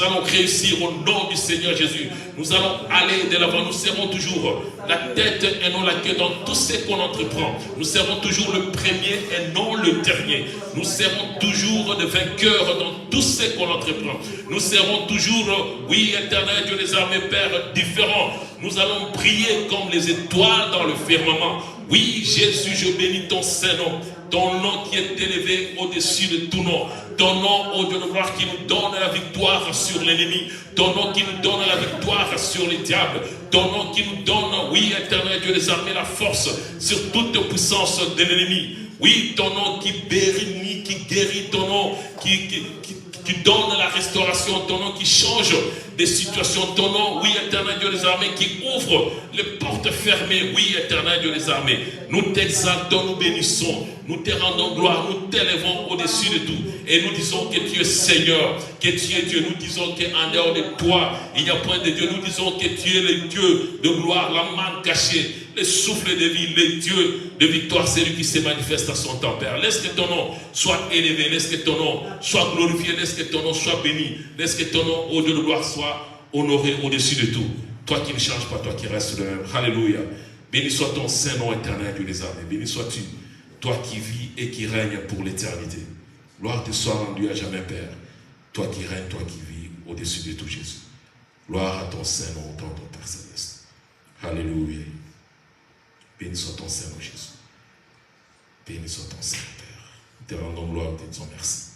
Speaker 1: allons réussir au nom du Seigneur Jésus, nous allons aller de l'avant, nous serons toujours la tête et non la queue dans tout ce qu'on entreprend, nous serons toujours le premier et non le dernier, nous serons toujours des vainqueurs dans tout ce qu'on entreprend, nous serons toujours, oui, éternel Dieu des armées, Père, différents, nous allons briller comme les étoiles dans le firmament. Oui, Jésus, je bénis ton Saint-Nom, ton nom qui est élevé au-dessus de tout nom, ton nom, ô Dieu de gloire, qui nous donne la victoire sur l'ennemi, ton nom qui nous donne la victoire sur les diables, ton nom qui nous donne, oui, éternel Dieu des armées, la force sur toute puissance de l'ennemi. Oui, ton nom qui bénit, qui guérit, ton nom qui donne la restauration, ton nom qui change des situations, ton nom, oui, éternel Dieu des armées, qui ouvre les portes fermées, oui, éternel Dieu des armées. Nous t'exaltons, nous bénissons, nous te rendons gloire, nous t'élevons au-dessus de tout. Et nous disons que tu es Seigneur, que tu es Dieu. Nous disons qu'en dehors de toi, il n'y a point de Dieu. Nous disons que tu es le Dieu de gloire, la manne cachée, le souffle de vie, le Dieu de victoire, c'est lui qui se manifeste à son temps, Père. Laisse que ton nom soit élevé, laisse que ton nom soit glorifié, laisse que ton nom soit béni, laisse que ton nom, ô Dieu de gloire, soit honoré au-dessus de tout. Toi qui ne changes pas, toi qui restes le même. Alléluia. Béni soit ton Saint-Nom éternel, Dieu des armées. Béni sois-tu, toi qui vis et qui règnes pour l'éternité. Gloire te soit rendue à jamais, Père. Toi qui règnes, toi qui vis au-dessus de tout, Jésus. Gloire à ton Saint-Nom, ton Père céleste. Alléluia. Béni soit ton Saint-Nom, Jésus. Béni soit ton Saint, Père. Nous te rendons gloire, nous te disons merci.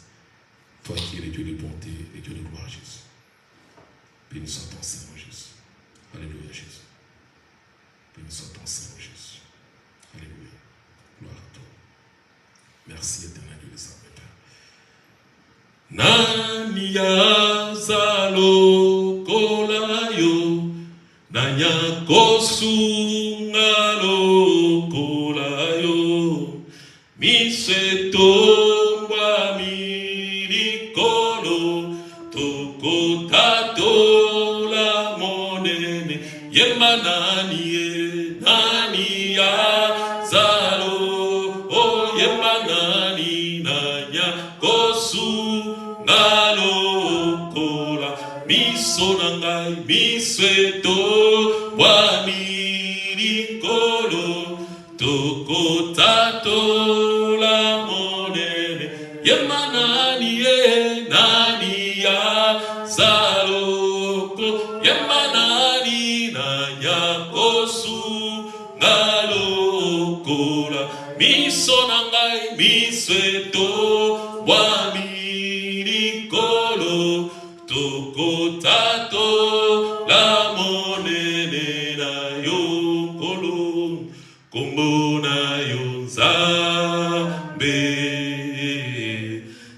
Speaker 1: Toi qui es le Dieu de bonté et Dieu de gloire, Jésus. Béni soit ton Saint, Jésus. Alléluia, Jésus. Béni soit ton Saint, Jésus. Alléluia. Gloire à toi. Merci, éternel Dieu des armées, Père. Nani yazalo kolayo, nanya kosungalo kolayo, miseto wa milikolo, tokotato la monene, yemanani nani yazalo, oh yemanani nanya kosungalo, miso nangai misweto wa mirikolo tokotato la monene yemanani nani ya saloko yemanani nanya kosu ngalokola miso nangai misweto wa mirikolo tokotato la monene na yo kolo kombo na yo nzambe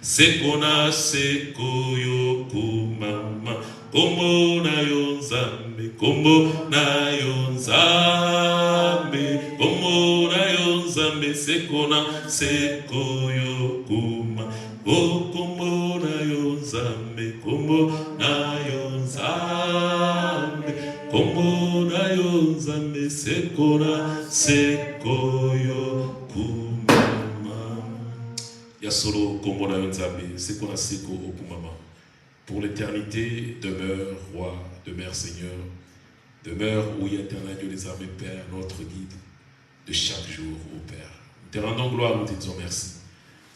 Speaker 1: seko na seko yo kumama kombo na yo nzambe kombo na yo nzambe kombo na yo nzambe seko na seko yo kumama kombo na yo nzambe kombo na yo nzambe kombo na yo nzambe seko na seko yo kumama ya solo kombo na yo nzambe seko na seko kumama. Pour l'éternité demeure roi, demeure Seigneur, demeure où il y a éternel Dieu des armées, Père, notre guide de chaque jour, ô Père. Nous te rendons gloire, nous te disons merci.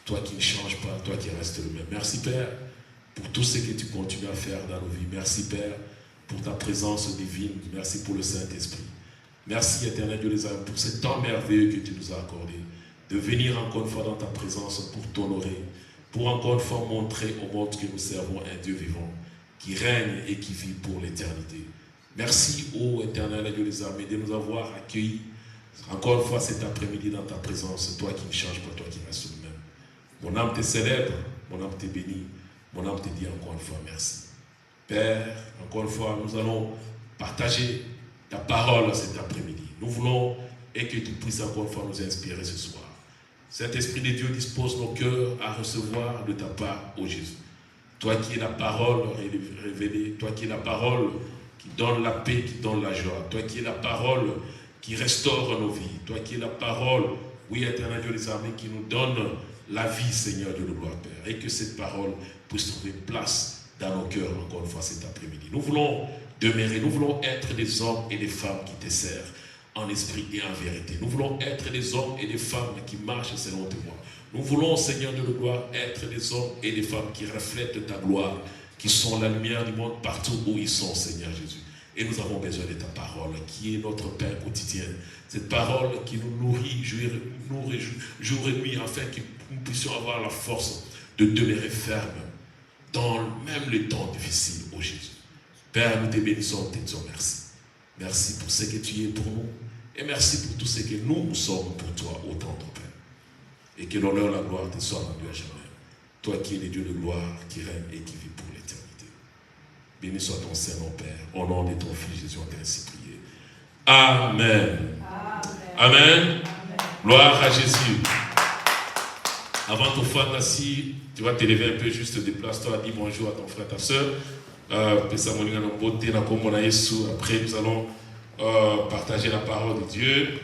Speaker 1: Toi qui ne changes pas, toi qui restes le même. Merci Père pour tout ce que tu continues à faire dans nos vies. Merci Père pour ta présence divine. Merci pour le Saint-Esprit. Merci éternel Dieu des âmes pour ce temps merveilleux que tu nous as accordé. De venir encore une fois dans ta présence pour t'honorer. Pour encore une fois montrer au monde que nous servons un Dieu vivant qui règne et qui vit pour l'éternité. Merci ô éternel Dieu des armées de nous avoir accueillis encore une fois cet après-midi dans ta présence. Toi qui ne changes pas, toi qui restes le même. Mon âme te célèbre, mon âme te bénit, mon âme te dit encore une fois merci. Père, encore une fois, nous allons partager ta parole cet après-midi. Nous voulons et que tu puisses encore une fois nous inspirer ce soir. Cet Esprit de Dieu dispose nos cœurs à recevoir de ta part, ô Jésus. Toi qui es la parole révélée, toi qui es la parole qui donne la paix, qui donne la joie, toi qui es la parole qui restaure nos vies, toi qui es la parole, oui, éternel Dieu des armées, qui nous donne la vie, Seigneur Dieu de gloire, Père, et que cette parole puisse trouver place dans nos cœurs, encore une fois, cet après-midi. Nous voulons demeurer, nous voulons être des hommes et des femmes qui te servent en esprit et en vérité. Nous voulons être des hommes et des femmes qui marchent selon tes voies. Nous voulons, Seigneur de gloire, être des hommes et des femmes qui reflètent ta gloire, qui sont la lumière du monde partout où ils sont, Seigneur Jésus. Et nous avons besoin de ta parole, qui est notre pain quotidien. Cette parole qui nous nourrit jour et nuit, afin que nous puissions avoir la force de demeurer fermes dans même les temps difficiles, ô Jésus. Père, nous te bénissons, te disons merci. Merci pour ce que tu es pour nous. Et merci pour tout ce que nous sommes pour toi, autant ton Père. Et que l'honneur et la gloire te soient rendus à jamais. Toi qui es le Dieu de gloire, qui règne et qui vit pour l'éternité. Béni soit ton Saint-Nom, Père. Au nom de ton Fils Jésus, on t'a ainsi prié. Amen. Amen. Amen. Gloire à Jésus. Avant ton frère assis, tu vas t'élever un peu, juste déplace-toi, dis bonjour à ton frère, ta soeur. Après, nous allons partager la parole de Dieu.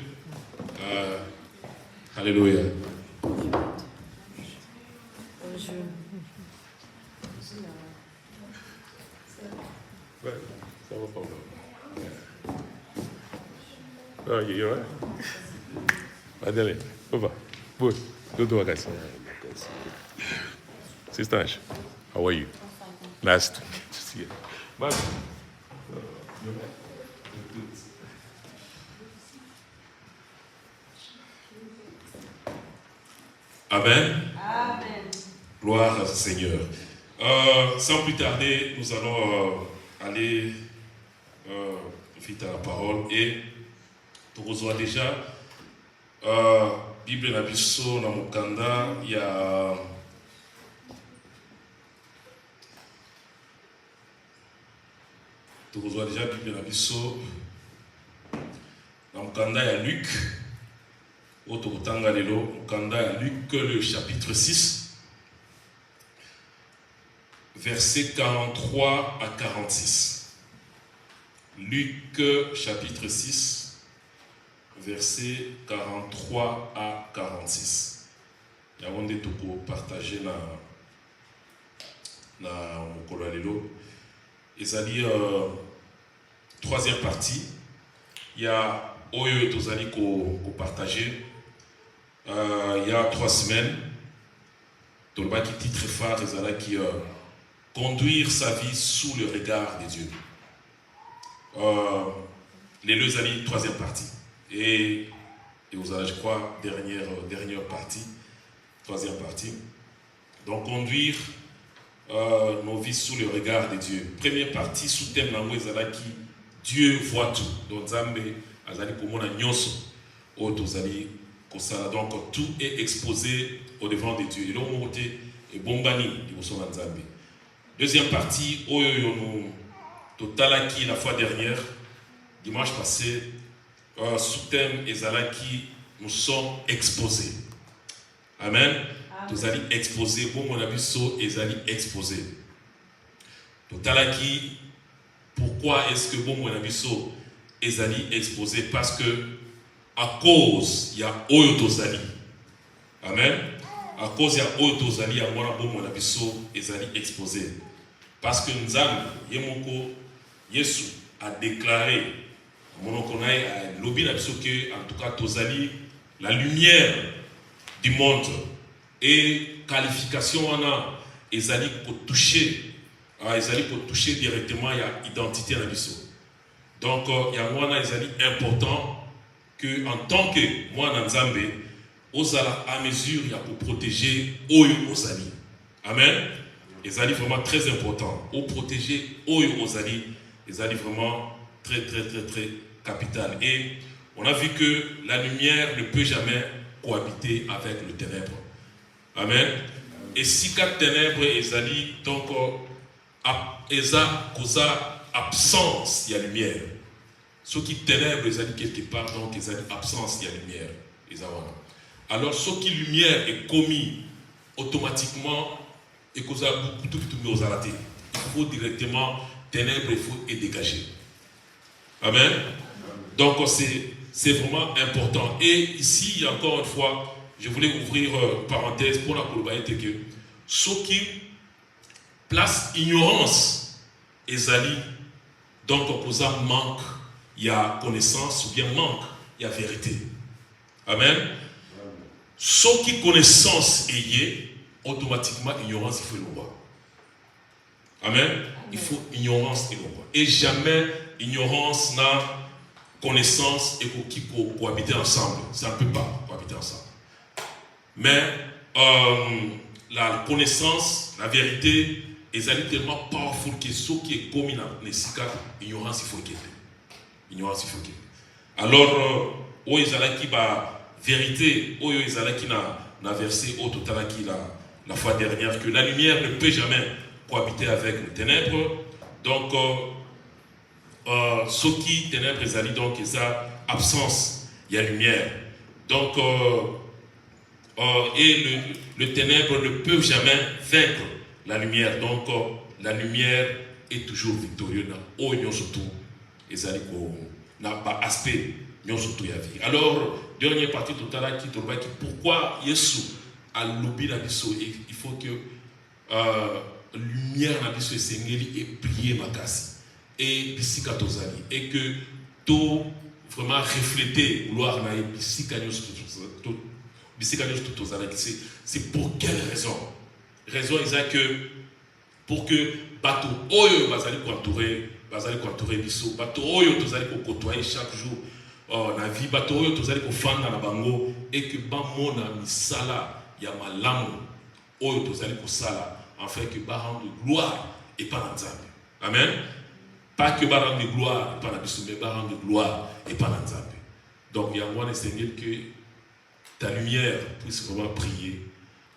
Speaker 1: Alléluia. Ouais, ça va pas. Oh, you're right. Adele, over. Good. Good work, guys. Sister Ash, how are you? Nice to see you. Bye. Amen.
Speaker 2: Amen.
Speaker 1: Gloire à ce Seigneur. Sans plus tarder, nous allons aller vite à la parole et nous reçoit déjà Bible na biso na mukanda ya nous reçoit déjà Bible na biso na mukanda ya Luc otokutanga lelo mukanda ya Luc le chapitre 6 versets 43 à 46. Luc chapitre 6 versets 43 à 46. Il y a un de partager na mokolo lelo. Et ça dit troisième partie. Il y a oyo tozali ko partager. Il y a 3 semaines. Tolba qui titre phare ezala qui conduire sa vie sous le regard de Dieu. Les deux années, troisième partie. Et vous avez, je crois, dernière partie, troisième partie. Donc, conduire nos vies sous le regard de Dieu. Première partie, sous thème langouezala qui Dieu voit tout. Donc, Zambé, azali komona nyonso, otozali kosala. Donc, tout est exposé au devant de Dieu. Et l'on monte et bombani, ils sont dans Zambé. Deuxième partie, oyo nous totalaki la fois dernière, dimanche passé, sous thème ezalaki, nous sommes exposés. Amen. Nous allons exposer, bon mon abisso, ezali exposé. Totalaki, pourquoi est-ce que bon mon abisso ezali exposé? Parce que à cause il y a oyo tozali. Amen. À cause il y a oyo tozali, à moi bon mon abisso ezali exposé. Parce que Nzambe Yemoko Yesu a déclaré monokonaï a lobby na biso que en tout cas tozali la lumière du monde et qualification on a ezali ko toucher directement ya identité na biso. Donc il y a moi ezali important que en tant que moi na Nzambe ozala à mesure ya pour protéger oyo ozali. Amen. Ezali vraiment très important. Au protéger oyo ozali, ezali vraiment très capital. Et on a vu que la lumière ne peut jamais cohabiter avec le ténèbre. Amen. Et si quatre ténèbres ezali donc eza causa absence il y a lumière. Ce qui ténèbres ezali quelque part donc ezali absence il y a lumière. Ezawana. Alors ce qui lumière est commis automatiquement et cause beaucoup tout nous arrêter. Il faut directement ténèbres il faut et dégager. Amen. Donc c'est vraiment important. Et ici encore une fois, je voulais ouvrir parenthèse pour la globalité que ceux qui placent ignorance ezali donc cause manque il y a connaissance ou bien manque il y a vérité. Amen. Ceux qui connaissance ayez automatiquement ignorance il faut le voir. Amen. Il faut ignorance et le voir. Et jamais ignorance n'a connaissance et qui cohabiter ensemble. Ça ne peut pas cohabiter ensemble. Mais la connaissance, la vérité, ils sont tellement powerful que ce qui est commis dans les cas, ignorance il faut qu'il y ait. Ignorance il faut qu'il y ait. Alors, où ils allaient qui va vérité, où ils allaient qui n'a versé au total qui la fois dernière que la lumière ne peut jamais cohabiter avec les ténèbres. Donc, ce qui ténèbres ils allaient donc ils a absence, il y a lumière. Donc, et le ténèbre ne peut jamais vaincre la lumière. Donc, la lumière est toujours victorieuse. Surtout, ils allaient n'a pas aspect, surtout la vie. Alors, dernière partie totale qui pourquoi Jésus a lobby la biso, il faut que lumière la biso sengeli et prier makasi et bisika tozali et que tout vraiment refléter gloire na bisika tout tozali. C'est pour quelle raison? Raison est que pour que bateau oyo bazali entourer biso, bateau oyo tozali ko côtoyer chaque jour na vie, bateau oyo tozali ko fanda na bango et que ba mona misala ya malamu oyo tozali kosala afin que ba rendre gloire et pas na Nzambe. Amen. Pas que ba rendre gloire et pas na biso, mais ba rendre gloire et pas na Nzambe. Donc yango na Seigneur que ta lumière puisse vraiment briller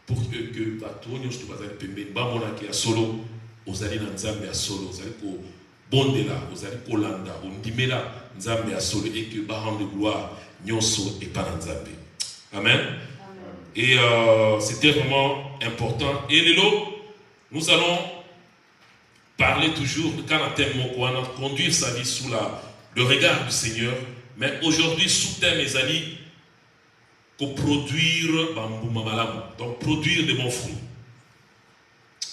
Speaker 1: pour que bato nyonso to bazali pembeni ba mona ke ya solo ozali na Nzambe ya solo, ozali ko bondela, ozali kolanda, ondimela Nzambe ya solo et que ba rendre gloire nyonso et pas na Nzambe. Amen. Et c'était vraiment important. Et Lélo, nous allons parler toujours de Kanatem Mokwana, conduire sa vie sous le regard du Seigneur. Mais aujourd'hui, sous thème Ezali, pour produire Bambouma Malamu, donc produire de bons fruits.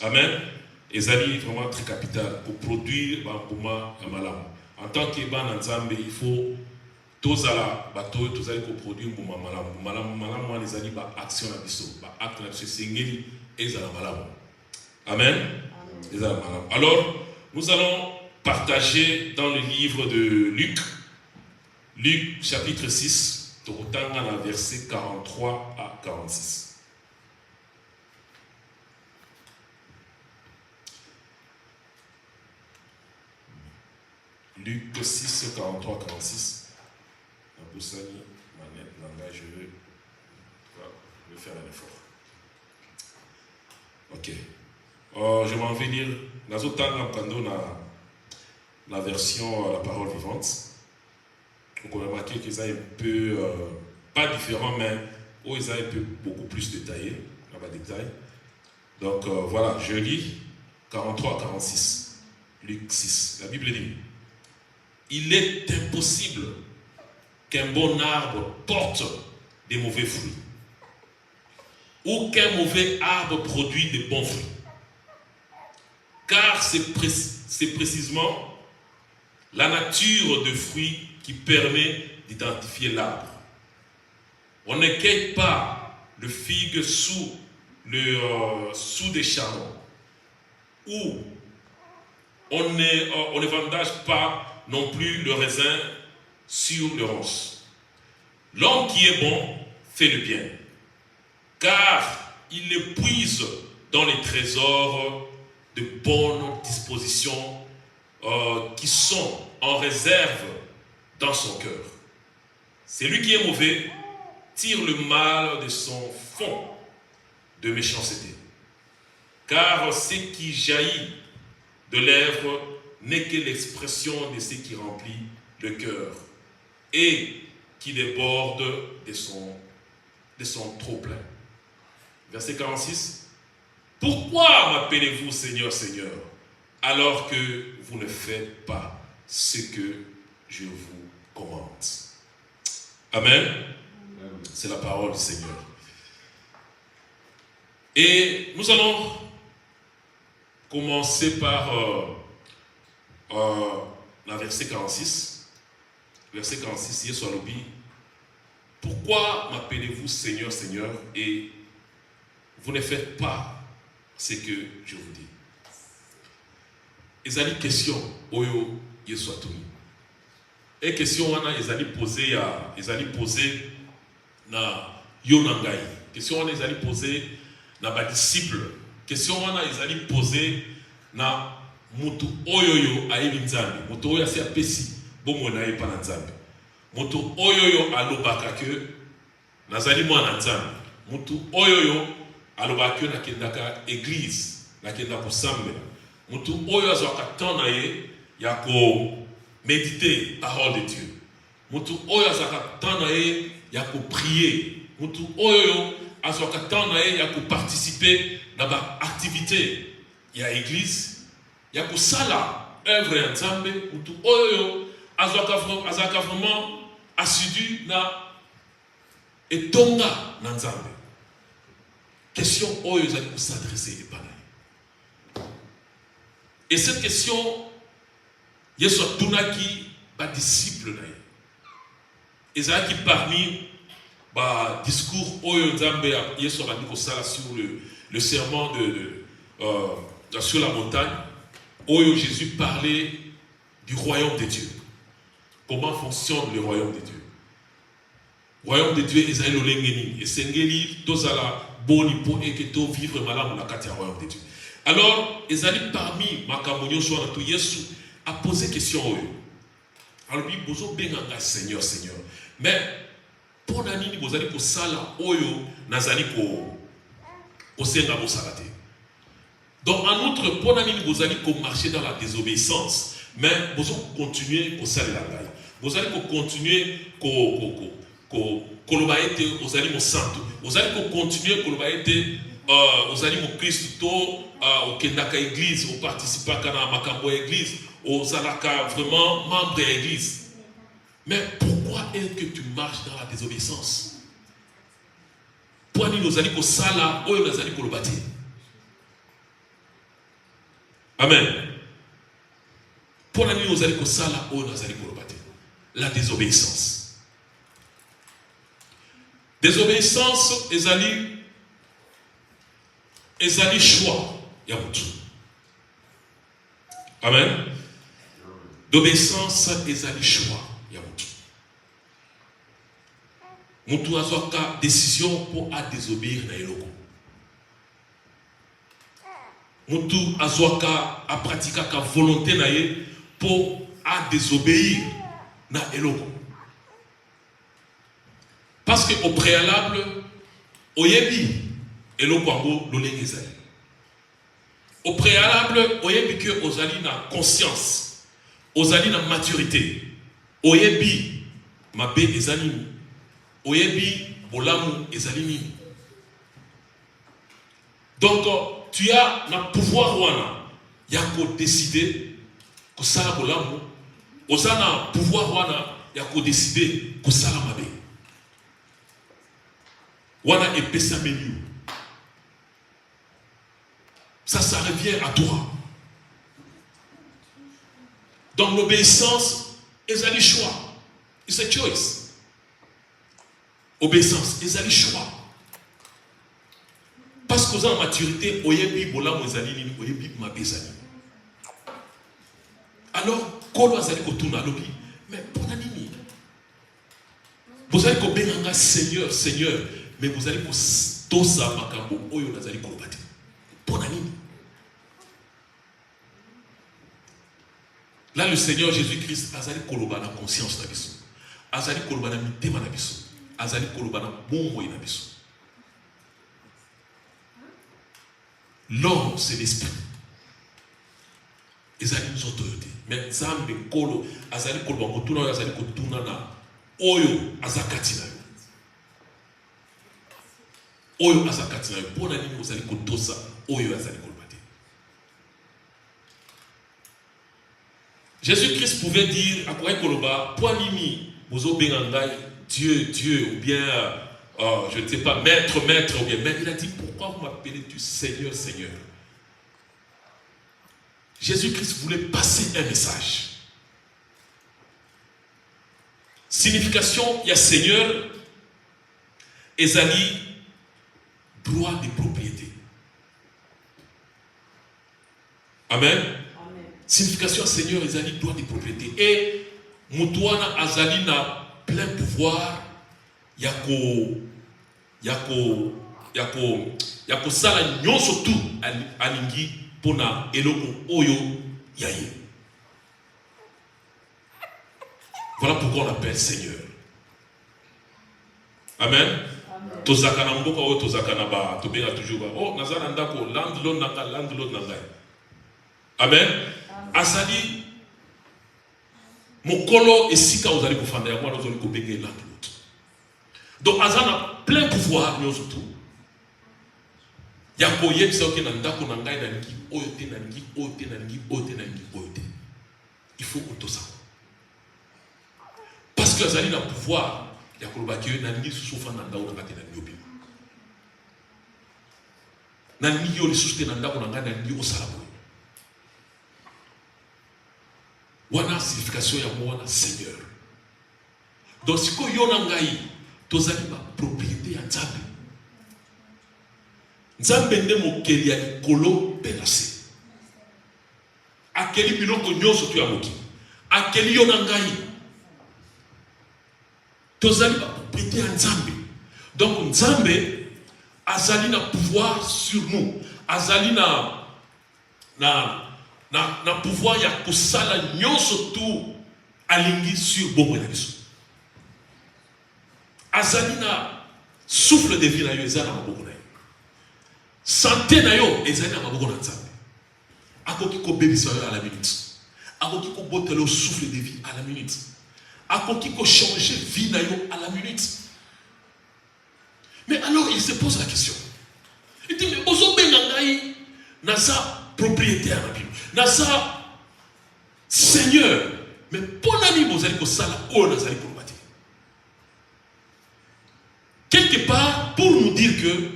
Speaker 1: Amen. Ezali est vraiment très capital pour produire Bambouma Malamu. En tant qu'Eban Nzambe, il faut tozala bato tozali ko produire mbuma malamu les ali ba action na biso ba acte na biso sengeli ezala malamu. Amen. Ezala malamu. Alors nous allons partager dans le livre de Luc chapitre 6 tokotanga na verset 43 à 46. Luc 6 43 46. Boussani, manette, langage, je vais faire un effort. Ok. Je m'en vais lire la version La Parole Vivante. Donc on a remarqué qu'ils sont un peu, pas différents, mais ils sont un peu beaucoup plus détaillés, dans le détail. Donc voilà, je lis 43 à 46, Luc 6. La Bible dit, il est impossible qu'un bon arbre porte des mauvais fruits, ou qu'un mauvais arbre produit de bons fruits. Car c'est précisément la nature de fruits qui permet d'identifier l'arbre. On ne cueille pas le figue sous des charbons, ou on ne vendage pas non plus le raisin sur le ronces. L'homme qui est bon fait le bien, car il le puise dans les trésors de bonnes dispositions qui sont en réserve dans son cœur. Celui qui est mauvais tire le mal de son fond de méchanceté, car ce qui jaillit de lèvres n'est que l'expression de ce qui remplit le cœur et qui déborde de son trop-plein. Verset 46. Pourquoi m'appelez-vous Seigneur, Seigneur, alors que vous ne faites pas ce que je vous commande? Amen. C'est la parole du Seigneur. Et nous allons commencer par la verset 46. Verset 46, Yesu alobi, pourquoi m'appelez-vous Seigneur, Seigneur, et vous ne faites pas ce que je vous dis? Ezali question oyo Yesu atuni. Et question wana ezali posé na yo na ngai. Question wana ezali posé na ba disciple. Question wana ezali posé na mutu oyoyo ayebi Nzambe. Mutu oyo asi apesi bomo na ye pa na Nzambe. Mutu oyoyo alobaka ke nazali mwana Nzambe. Mutu oyoyo alobaka ke nakendaka église, nakenda kosambela. Mutu oyo azwaka temps na ye ya ko méditer parole de Dieu. Mutu oyo azwaka temps na ye ya ko prier. Mutu oyo azwaka temps na ye ya ko participer na ba activité ya église, ya ko sala œuvre ya Nzambe. Mutu oyo azwaka vraiment assidu na etonga na Nzambe. Question oyo ezali ko s'adresser epana. Et cette question, Yesu atunaki ba disciple na ye. Ezalaki parmi ba discours oyo Nzambe Yesu abandi kosala sur le serment sur la montagne, oyo Jésus parlait du royaume de Dieu. Comment fonctionne le royaume de Dieu? royaume de Dieu ezali lolengeni esengeli tozala boni po eketo vivre malamu na kati ya royaume de Dieu. Alors ezali parmi makambo nyonso wana to Yesu a posé question oyo. Alors bi bozo benganga Seigneur Seigneur. Mais pour nani bozali ko sala oyo nazali ko senga bo salate. Donc en outre pour nani bozali ko marcher dans la désobéissance, mais bozo continuer ko sala la ngai. Bozali ko continuer ko koloba ete ozali mo santo. Ozali ko continuer koloba ete ozali mo Kristo okendaka église, o participaka na makambo ya église, ozalaka vraiment membre de l'église. Mais pourquoi est-ce que tu marches dans la désobéissance? Pourquoi nous allons au sala ou nous allons au bâtir? Amen. Pourquoi nous allons au sala ou nous allons au bâtir? La désobéissance. Désobéissance, ezali choix. Ya mutu. Amen. D'obéissance, ezali choix. Mutu azwaka décision pour désobéir na eloko. Mutu azwaka a pratiquer ka volonté na ye pour désobéir na eloko. Parce que au préalable oyebi eloko ango lolenge ezali. Au préalable oyebi que ozali na conscience, ozali na maturité, oyebi mabe ezali oyebi bolamu ezali nini. Donc tu as le pouvoir wana ya ko décider ko sala bolamu, ozana pouvoir wana ya ko décider ko sala mabe. Wana epesa menu. Ça revient à toi. Donc l'obéissance ezali choix. It's a choice. Obéissance, ezali choix. Parce que en maturité, oyebi bolamu ezali nini, oyebi mabe ezali. Alors, kolo azali kotuna lobi, mais pour nini? Vous allez ko benanga Seigneur, Seigneur, mais vous allez ko tosa makambo oyo nazali kolobate. Pour nini? Là, le Seigneur Jésus-Christ azali koloba na conscience na biso. Azali koloba na mitema na biso. Azali kolobana bongo ina biso. L'homme c'est l'esprit. Ezali nous autorité. Mais Zambe kolo azali koloba kotuna azali kotuna na oyo azakati na yo. Oyo azakati na yo. Pona nini ozali kotosa oyo azali kolobate. Jésus-Christ pouvait dire à quoi koloba po nini bozo bengangai Dieu, ou bien, je ne sais pas, maître, ou bien, mais il a dit, pourquoi vous m'appelez-tu Seigneur, Seigneur? Jésus-Christ voulait passer un message. Signification, il y a Seigneur, ezali, droit de propriété. Amen. Amen. Signification, Seigneur, ezali, droit de propriété. Et, Moutouana azali na plein pouvoir yako sala nyonso tu alingi pona eloko oyo yaye. Voilà pourquoi on appelle Seigneur. Amen. Tozaka na mboka oyo tozaka na ba tobenga toujours ba oh nazana ndako landlord nanga. Amen. Azali Mokolo esika ozali kofanda ya mwana ozali kobenge landlord. Donc azana plein pouvoir nyonso tu. Yako yebisa oke na ndako na ngai na ngi oyo te na ngi oyo te na ngi oyo te na ngi oyo te. Il faut qu'on ça. Parce que azali na pouvoir ya koloba ki na ngi susu fanda ndako na ngate na nyobi. Na ngi yo le susu na ndako na ngai na ngi osala boye. Wana signification ya mwana Seigneur. Donc si ko yona ngai tozali ba propriété ya Nzambe. Nzambe nde mokeli ya likolo penase. Akeli biloko nyonso tu ya moki. Akeli yona ngai. tozali ba propriété ya Nzambe. Donc Nzambe azali na pouvoir sur nous, azali na pouvoir ya kosala nyonso tu alingi sur bomoi na biso. Azali na souffle de vie na yo ezali na maboko na yo. Santé na yo ezali na maboko na Nzambe. Akoki kobebisa yo à la minute. Akoki kobotela yo souffle de vie à la minute. Akoki ko changer vie na yo à la minute. Mais alors il se pose la question. Il dit mais bozo bengangai nasa propriétaire na bino. Nasa Seigneur, mais pour nani bozali ko sala o nazali ko bâtir. Quelque part pour nous dire que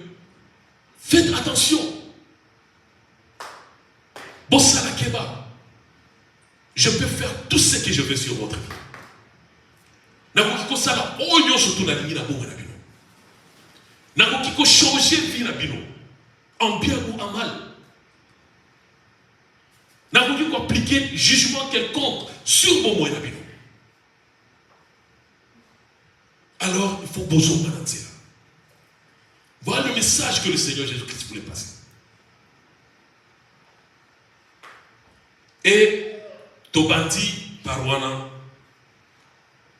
Speaker 1: faites attention. Bossala keba. Je peux faire tout ce que je veux sur votre vie. Nakoki ko sala o nyonso to na lingi na bongo na bino. Nakoki ko changer vie na bino en bien ou en mal. Nakoki ko appliquer jugement quelconque sur bongo na bino. Alors il faut besoin de voilà le message que le Seigneur Jésus-Christ voulait passer. Et Tobandi Parwana,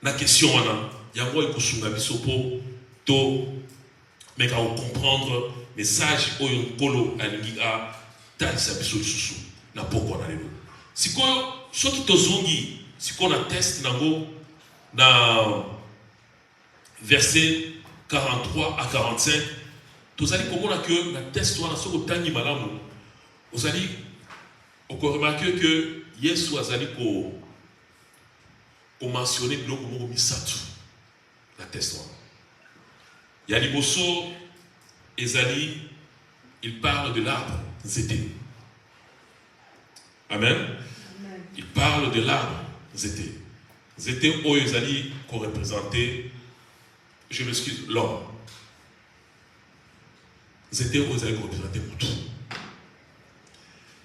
Speaker 1: la question wana, yango ikosunga bisopo to meka o comprendre message oyo nkolo alingi a talisa biso lisusu na poko na lelo. Sikoyo soki tozongi siko na test nango na verset 43 à 45. Vous allez comprendre que la test soit sur le tangi malamu. Vous allez remarquer que Yesu azali ko mentionner le mot misatu. La test soit. Yaliboso ezali il parle de l'arbre zété. Amen. Il parle de l'arbre zété. Zété o ezali ko représenter, je m'excuse, l'homme. C'était aux aïeux représentés pour tout.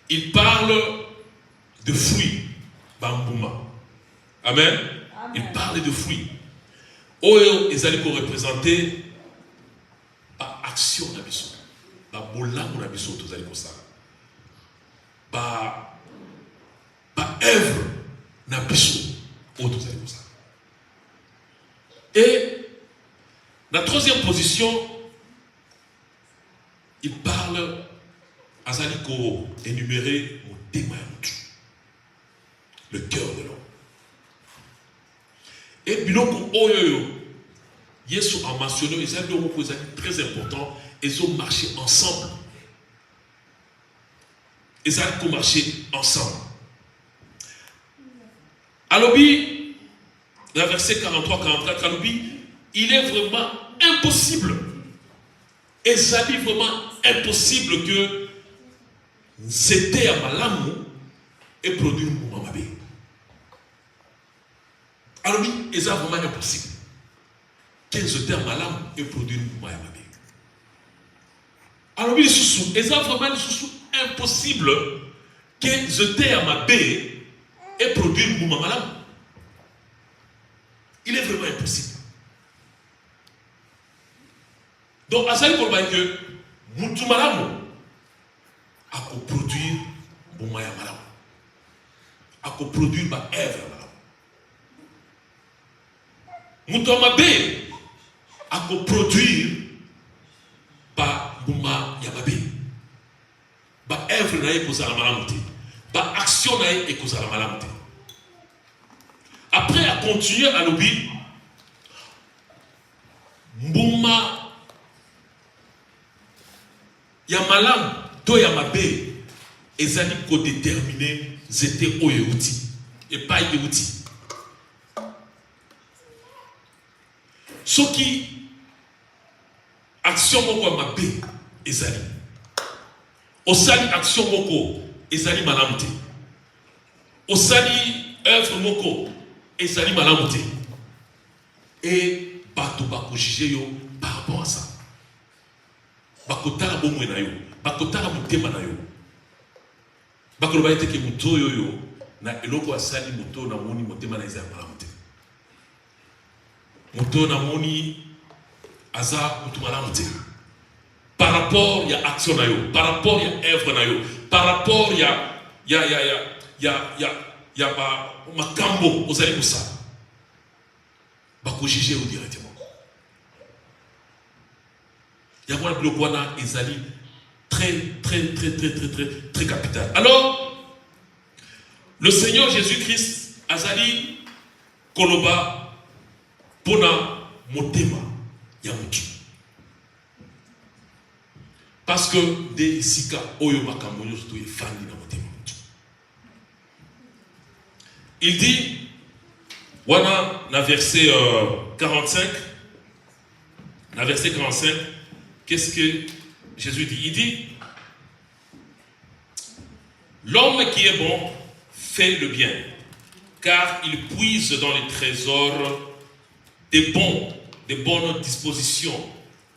Speaker 1: Il parle de fruits. Bambouma. Amen. Amen. Il parle de fruits. Oyo, ils allaient représenter par action d'abisso. Par bolam d'abisso, tous allez comme ça. Par œuvre d'abisso, tous allez comme ça. Et la troisième position, il parle à Zaliko énumérer mon témoin, le cœur de l'homme. Et biloko oyo Yesu a mentionné, ils ont très important, ils ont marché ensemble. Ils ont marché ensemble. Alors, dans le verset 43-44, il est vraiment impossible. Et ça dit vraiment impossible que c'était à malamu et produire Moumamabé. Alors oui, c'est vraiment impossible. Que c'était à malamu et produire Moumamabé. Alors oui, c'est vraiment impossible que c'était à Mabé et produire Moumamalamu. Il est vraiment impossible. Donc, à ça, il faut que Moutou Malamu a produire Boumaya Malamu. A produire ma œuvre Malamu. Moutou Amabé a produire ba Bouma Yamabé. Ba œuvre naïe pour la Malamu. Ba action naïe et pour la Malamu. Après, à continuer à l'oubli, Bouma Yamalam, to Yamabé, ezali ko déterminer zété oyeuti et pas yeuti. Ce qui action moko Yamabé ezali. Osali action moko ezali malamte. Osali œuvre moko ezali malamte. Et bato bako juger yo par rapport à ça. Bakotala bomwe na yo, bakotala mutema na yo. Bakolo ba eteke muto yo na eloko asali muto na moni mutema na ezali malamte. Moto na moni aza mutu malamu te. Par rapport ya action na yo, par rapport ya œuvre na yo, par rapport ya makambo ozali kosala. Bako juger ou directement. Ya wana biloko wana ezali très capital. Alors, le Seigneur Jésus-Christ azali koloba pona motema ya mutu. Parce que de sika oyo makambo nyonso efandi na motema mutu. Il dit, wana na verset 45, na verset 45, qu'est-ce que Jésus dit? Il dit, l'homme qui est bon fait le bien, car il puise dans les trésors des bonnes dispositions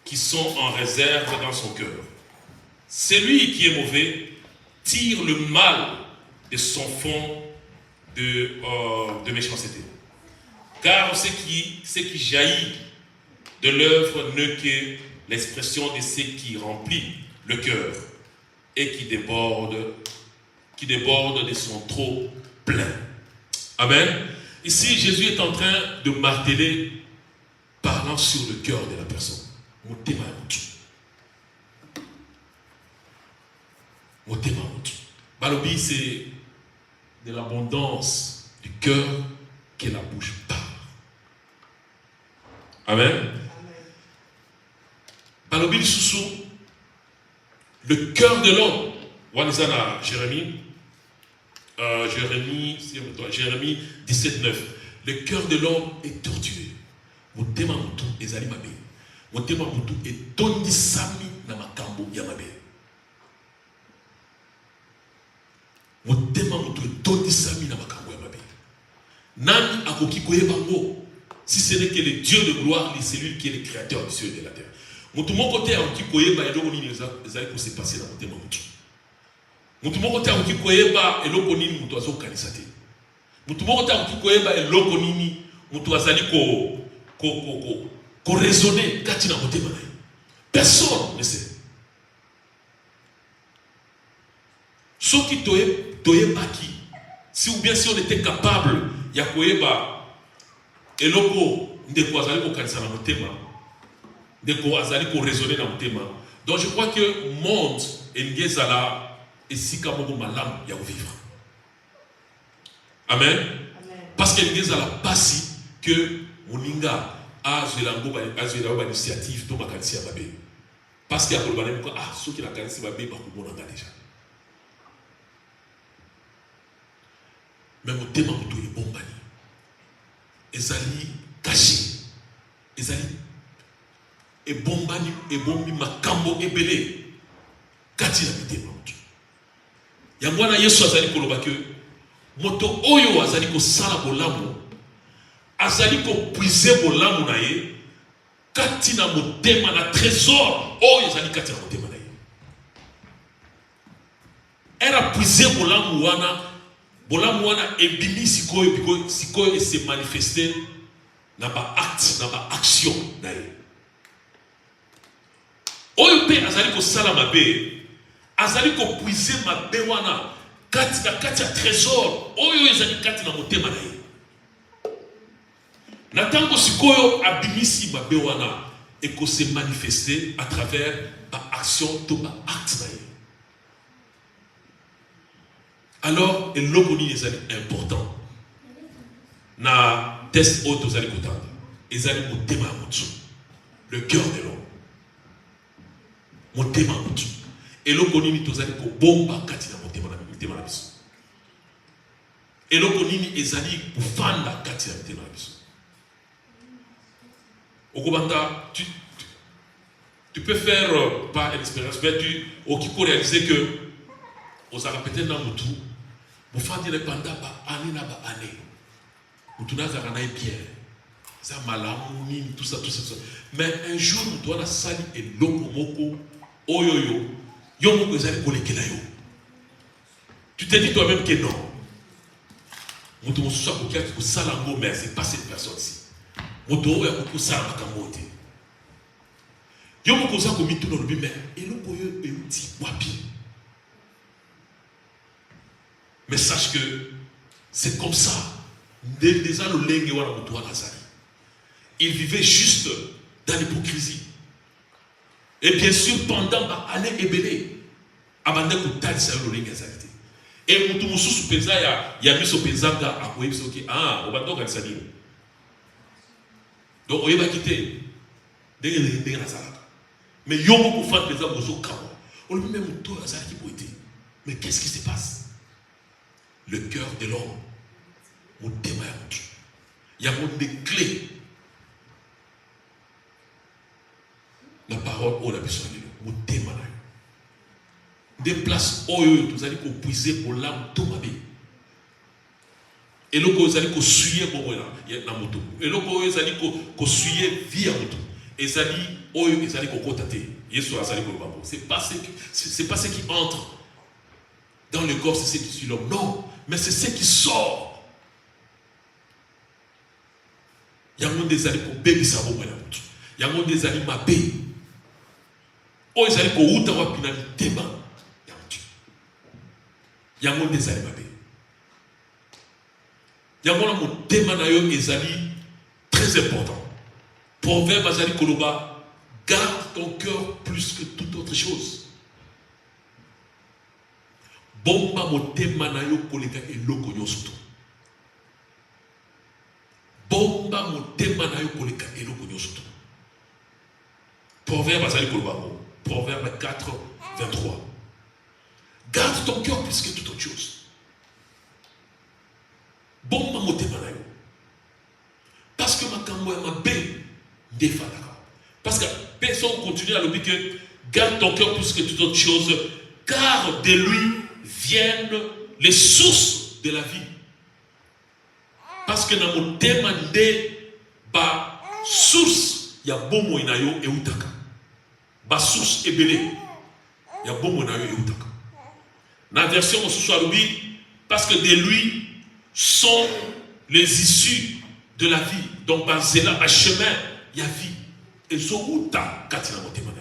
Speaker 1: qui sont en réserve dans son cœur. Celui qui est mauvais tire le mal de son fond de méchanceté. Car ce qui jaillit de l'œuvre n'est que l'expression de ce qui remplit le cœur et qui déborde de son trop plein. Amen. Ici, Jésus est en train de marteler, parlant sur le cœur de la personne. Motema mutu. Motema mutu. Balobi, c'est de l'abondance du cœur que la bouche parle. Amen. Balobi Soussou, le cœur de l'homme. Wanizana Jérémie 17:9. Le cœur de l'homme est tortueux. Motema mutu ezali mabe. Motema mutu etondisami na makambo ya mabe. Motema mutu etondisami na makambo ya mabe. Nani akoki koyeba ngo si ce n'est que le Dieu de gloire, c'est lui qui est le créateur du ciel et de la terre. Mutu moko te akoki koyeba eloko nini ezali ko se passer na motema mutu. Mutu moko te akoki koyeba eloko nini mutu azokanisa te. Mutu moko te akoki koyeba eloko nini mutu azali ko raisonner kati na motema na ye. Personne ne sait. Soki toyebaki, si ou bien si on était capable ya koyeba eloko ndeko azali ko kanisa na motema, ndeko azali ko raisonner na motema. Donc je crois que monde engezala esika moko malamu ya vivre. Amen. Amen. Parce que engezala pasi que moninga azela initiative to makanisi ya babe. Parce que akoloba na ko ceux qui la kanisi babe ba ko mona déjà. Mais motema mutu e bombani. Ezali caché. Ezali e bombani e bombi makambo ebele. Kati na motema mutu. Yango wana Yesu azali koloba ke moto oyo azali ko sala bolamu azali ko puiser bolamu na ye kati na motema na trésor oyo azali kati na motema na ye. Era puiser bolamu wana ebimi sikoyo se manifester na ba acte na ba action na ye. Oyo pe azali ko sala mabe azali ko puiser mabe wana kati ya trésor oyo ezali kati na motema na ye. Natango sikoyo abimisi mabe wana et ko se manifester à travers ba action to ba acte na ye. Alors, eloko nini ezali important na test auto ezali kotanda ezali motema mutu, le cœur de l'homme. Motema mutu eloko nini tozali ko bomba kati na motema na biso. Eloko nini ezali kufanda kati na motema na biso. Okobanda tu peux faire pas une expérience mais tu okiko réaliser que osaka peut-être na mutu vous faites les pendant année na ba année. Vous tournez à la bien. Ça malamu tout ça. Mais un jour vous doit la sali et loko moko oyoyo yo moko ezali kolekela yo. Tu te dis toi-même que non. Mutu mosusu akokia ko salango mais c'est pas cette personne-ci. moto ya kokosala makambo te. Yo mokoza komitu na lobi mais eloko oyo euti wapi? Mais sache que c'est comme ça. Déjà le lenge wana moto wana azali. Il vivait juste dans l'hypocrisie. Et bien sûr pendant l'année ebele abanda kotalisa yo le lenge azali te. Et moto mosusu penza ya miso penzanga akoyebisa oki obanda okanisa nini. Donc oyeba kite ndenge nazalaka. Mais yo moko fa penza mozo kawa. On lui même moto azali ki boite. Mais qu'est-ce qui se passe? Le cœur de l'homme. Motema ya mutu. Il y a des clés. La parole on a besoin de nous. Motema na yo. Des places oyo vous allez puiser pour l'âme tomabe. Et loko vous allez ko suyer bobo na moto. Et loko vous allez ko suyer vie à moto. Et zali oyo vous allez ko kotate. Yesu azali ko babo. C'est pas ce qui entre dans le corps, c'est ce qui suit l'homme. Non, mais c'est ce qui sort. Il y a des amis qui bébé ça va. Il y a des amis mabé. Oh, ils allaient pour outa wa pinami tema. Il y a des amis mabé. Il y a mon tema na yo ezali très important. Proverbe azali koloba, garde ton cœur plus que toute autre chose. Bomba motema na yo koleka eloko nyoso. Bomba motema na yo koleka eloko nyoso. Proverbe azali koloba. Proverbe 4, 23. Garde ton cœur plus que toute autre chose. Bomba motema na yo. Parce que makambo ya mabe defadaka. Parce que personne continue à le dire que garde ton cœur plus que toute autre chose, car de lui viennent les sources de la vie. Parce que dans mon thème de ba source ya bomo inayo e utaka. Ba source ebele ya bomo inayo e utaka. Dans la version Mosusuarubi, parce que de lui sont les issues de la vie. Donc bazela a chemin ya vie. Et so uta katina mon thème.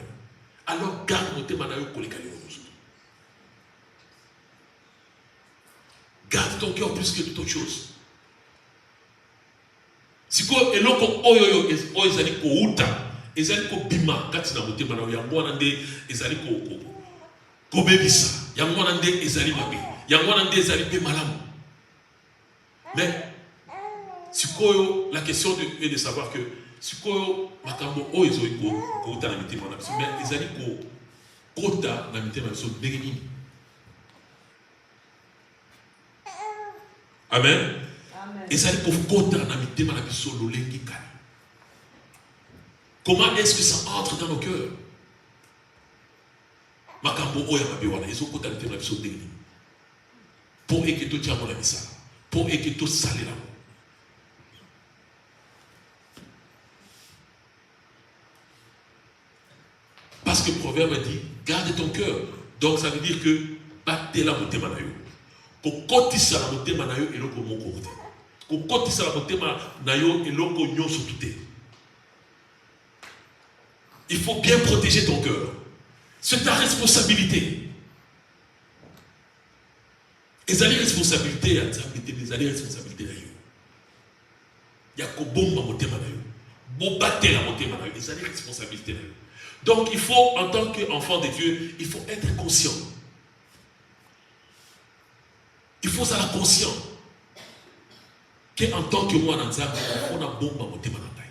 Speaker 1: Alors garde mon thème inayo kolekali. Garde ton cœur plus que toute autre chose. Si quoi eloko oyoyo ezali ko uta, ezali ko bima katina motema na yango nande ezali ko bebisa, yango nande ezali mabe, yango nande ezali pe malamu. Mais si quoi la question est de savoir que si quoi makambo oyo ezali ko uta na motema na biso, mais ezali ko kota na motema na biso ndenge. Amen. Et ça pour côté dans mitema na biso lolengi kali. Comment est-ce que ça entre dans nos cœurs? Makambo oya mabiwana ezo kota mitema na biso ndenge. Pour eketo tiamo na misala. Pour eketo salela. Parce que le proverbe dit garde ton cœur. Donc ça veut dire que battez la motema na yo. Kokotisa la motema na yo eloko moko te. Kokotisa la motema na yo eloko nyonso tout. Il faut bien protéger ton cœur. C'est ta responsabilité. Et ça les responsabilités, les responsabilités na yo. Ya ko bomba motema na yo. Bo battre la motema na yo, les responsabilités na yo. Donc il faut en tant qu'enfant de Dieu, il faut être conscient. Il faut être conscient qu'en tant que moi, on a bomba motema nangai.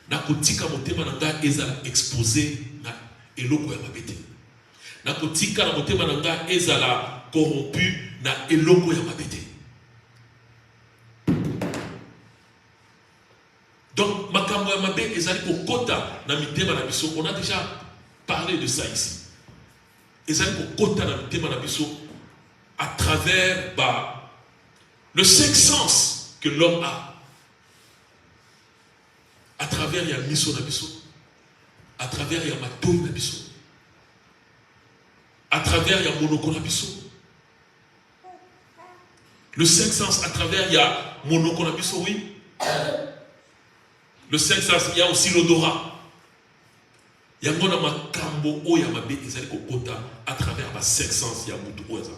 Speaker 1: Na kotika motema nangai ezala exposé na eloko ya mabete. Na kotika na motema nangai ezala corrompu na eloko ya mabete. Donc makambo ya mabe ezali kokota na mitema na biso. On a déjà parlé de ça ici. Ezali kokota na mitema na biso à travers le cinq sens que l'homme a. À travers il y a miso na biso. À travers il y a mato na biso. À travers il y a monoko na biso. Le cinq sens à travers il y a monoko na biso, oui. le cinq sens, il y a aussi l'odorat. Il y a un cambo ou yamabe ezali kokota à travers ma cinq sens ya mutu oza.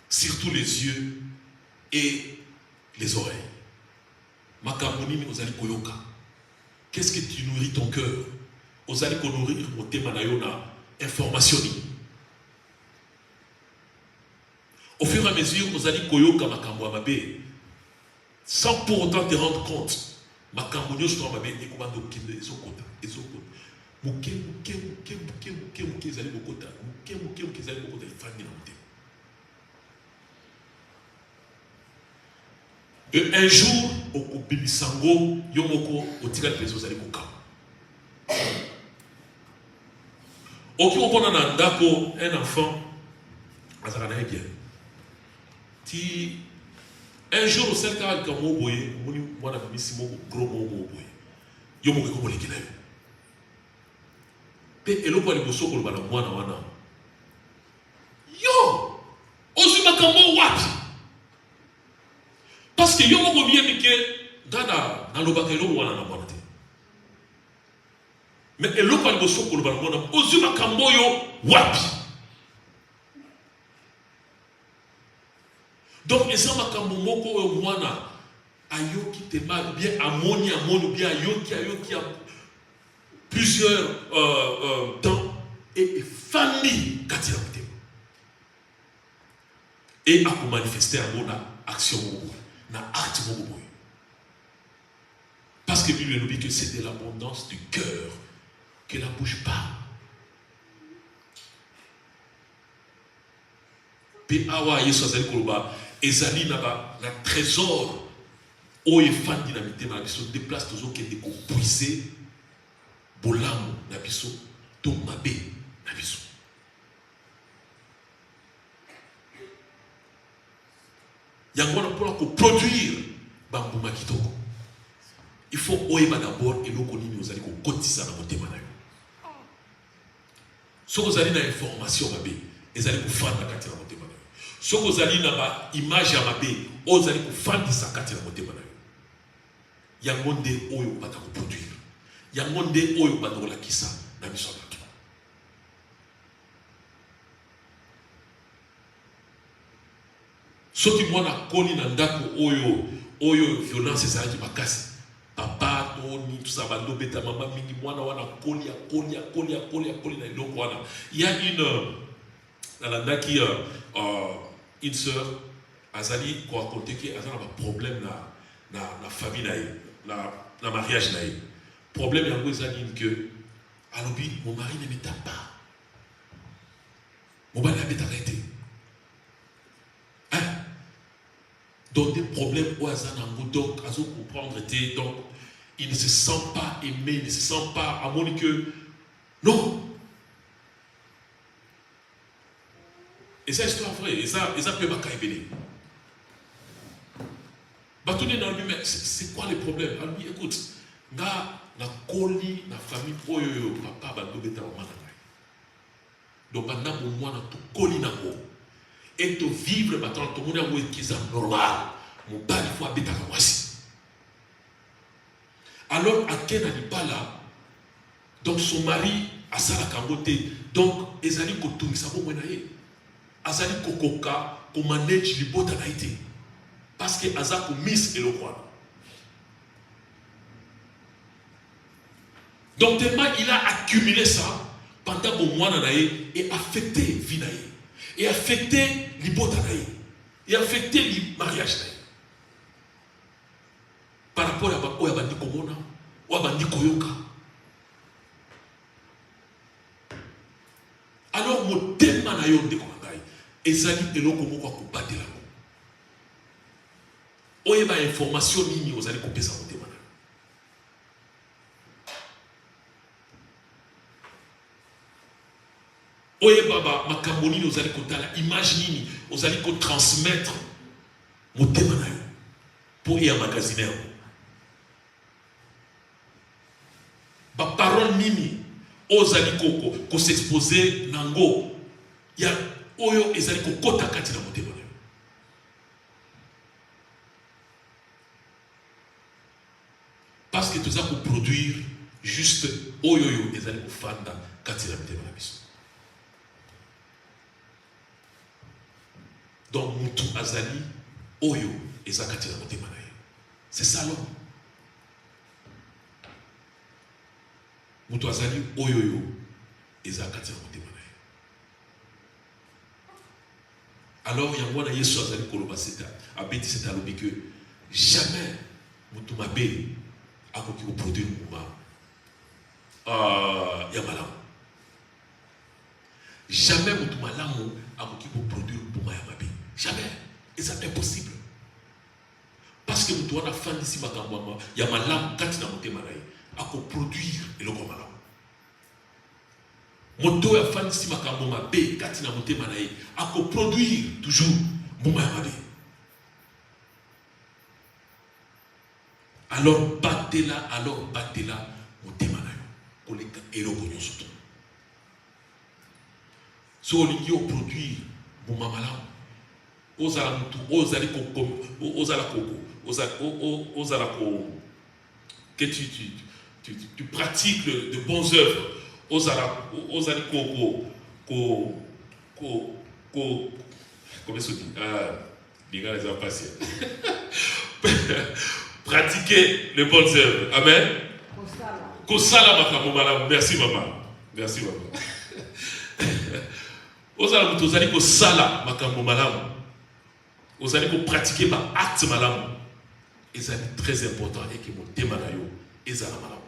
Speaker 1: Surtout les yeux et les oreilles. Makamoni ozali koyoka. Qu'est-ce que tu nourris ton cœur? Ozali ko nourrir motema na yo na information. Au fur et à mesure, ozali koyoka makambo amabe sans pour autant te rendre compte. Makambo nyonso amabe ekobanda okende ezokota. Muke ezali kokota. Muke ezali kokota ifandi na motema. Et un jour, au Bilisango, Yomoko, au Tigal Peso, vous allez au camp. Au qui on a un enfant, Azarana bien. Un jour, au seul cas, comme on boye, on a mis si mon gros mot boye. Yomoko comme les Guinéens. Et l'eau pour les bossos pour le ballon, wana. Yo! Ozuma Kambo Wati! Parce que yomo ko bien que dans le bac elo wana na bonté. Mais elo ko liboso ko lobana mona ozuma kamboyo wapi. Donc eza makambo moko oyo mwana ayoki te mal bien amoni bien ayoki a plusieurs temps et famille katira mte. Et a manifester un mot action na acte. Parce que la Bible nous dit que c'est de l'abondance du cœur que la bouche parle. Puis awa yesu azali koloba ezali na trésor oyo efandi na mitema na biso déplace tozokende kopuise bolamu na biso to mabe na biso. Yangwana pour produire bambuma kitoko. Il faut oeba d'abord et l'oko nini ozali ko kotisa na motema na yo. So ozali na information mabe, ezali ko fanda kati na motema na yo. So ozali na ba image ya mabe, ozali ko fandisa kati na motema na yo. Yangonde oyo bata ko produire. Yangonde oyo bata ko lakisa na biso na. Soki mwana koni na ndako oyo violence ezalaki makasi papa toni tout ça bando beta mama mingi mwana wana koli na eloko wana. Il y a une sœur azali ko raconter que azana ba problème na famille na mariage na ye. Problème yango ezali que alobi mon mari ne m'aime pas. Mon mari n'a pas été. Donc des problèmes au hasard donc à comprendre donc il ne se sent pas aimé, il ne se sent pas amoureux que non. Et ça c'est vrai, et ça peut pas caïbéler. Batouni dans lui mais c'est quoi les problèmes? Alors lui écoute, na koli na famille oyo papa bando beta mama. Donc pendant mon mois na to koli na ko. Et de vivre maintenant, tout le monde qui est normal. Mon père, il faut habiter à Kawasi. Alors, à Ken Anibala, donc son mari, a Sala Kambote, donc, Ezali Kotoumi, ça va menayer. Azali Kokoka, qu'on manage les bottes à Haïti. Parce que Azako miss et le roi. Donc, tellement il a accumulé ça pendant au mois d'année et affecté Vinaï. Et affecter les botanaïs, et affecter les mariages. Par rapport à Yabandi Komona, ou Yabandi Koyoka. Alors, mon thème na yo de Komandai, ezali eloko moko ko batela. Oyeba information nini ozali ko pesa mo thème na. Oye baba makamboni nous allons kotala image nini nous allons transmettre motema na yo pour y magasiner ba parole nini ozali ko s'exposer nango ya oyo ezali ko kota kati na motema na yo. que tu as produire juste oyoyo ezali kofanda kati na mitema na biso. Donc mutu azali oyo eza kati na motema na ye. C'est ça l'homme. Mutu azali oyoyo eza kati na motema na ye. Alors yango na Yesu azali koloba seta abeti seta alobi que jamais mutu mabe akoki koproduire mbuma ya malamu. Jamais mutu malamu akoki koproduire mbuma ya mabe. Jamais. Et c'est impossible. Parce que mutu wana fandisi makambo ya malamu kati na motema na ye akoproduire eloko malamu. Moto ya fandisi makambo mabe kati na motema na ye akoproduire toujours mbuma ya mabe. Alors battez-la motema na yo koleka eloko nyonso to. So olingi oproduire mbuma malamu ozala mutu ozali que tu pratiques de bonnes œuvres ozali comment se dit les gars les impatients pratiquer les bonnes œuvres. Amen. Kosala makambo malamu. Merci maman. Merci maman. Ozala mutu ozali kosala makambo malamu. Ozali ko pratiquer ma acte malamu. Ezali très important et que motema na yo ezala malamu.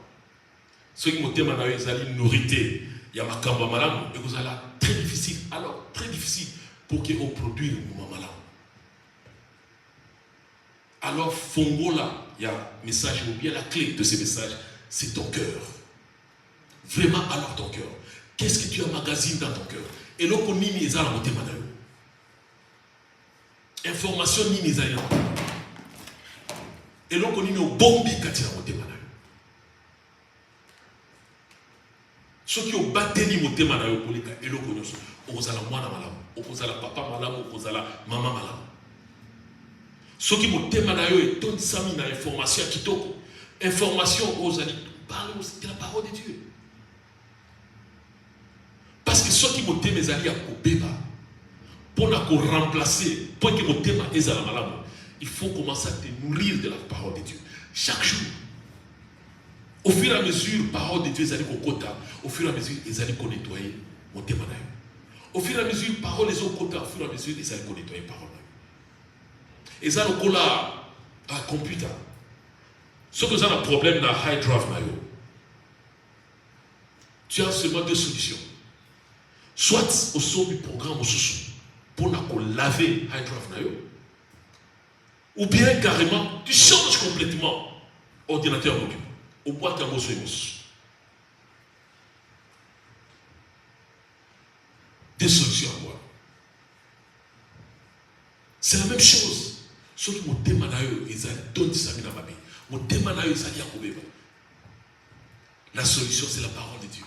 Speaker 1: Ce qui motema na yo ezali nourrité ya makambo malamu et kozala très difficile. Alors très difficile pour que on produise mbuma malamu. Alors fongola, il y a un message ou bien la clé de ce message, c'est ton cœur. Vraiment alors ton cœur. Qu'est-ce que tu emmagasines dans ton cœur? Et là qu'on y met à la motema na yo. Information ni mes aïeux. Et là qu'on y met au bombi kati na motema na yo. Ceux qui ont battu ni motema na yo pour les cas, et là qu'on y met ozala mwana malamu, ozala papa malamu, ozala maman malamu. Ceux qui motema na yo et ton sami na information kitoko, information ozali parle de la parole de Dieu. Parce que ceux qui motema ezali ya kobeba pour la remplacer, pour que mon thème est à la malade, il faut commencer à te nourrir de la parole de Dieu. Chaque jour. Au fur et à mesure, la parole de Dieu est allée au quota. Au fur et à mesure, ils allaient nettoyer mon thème. Au fur et à mesure, la parole est au quota. Au fur et à mesure, ils allaient nettoyer la parole. Ils allaient au cola à computer. Ce que vous avez un problème dans high drive, tu as seulement deux solutions. Soit au son du programme au sous pour laver high drive na yo, ou bien carrément tu changes complètement ordinateur document au boîte à mosso. Des solutions à voir. C'est la même chose. Sauf que mon thème na yo ils donnent ça na mabe. Mon thème na yo ils allaient yakobeba. La solution c'est la parole de Dieu.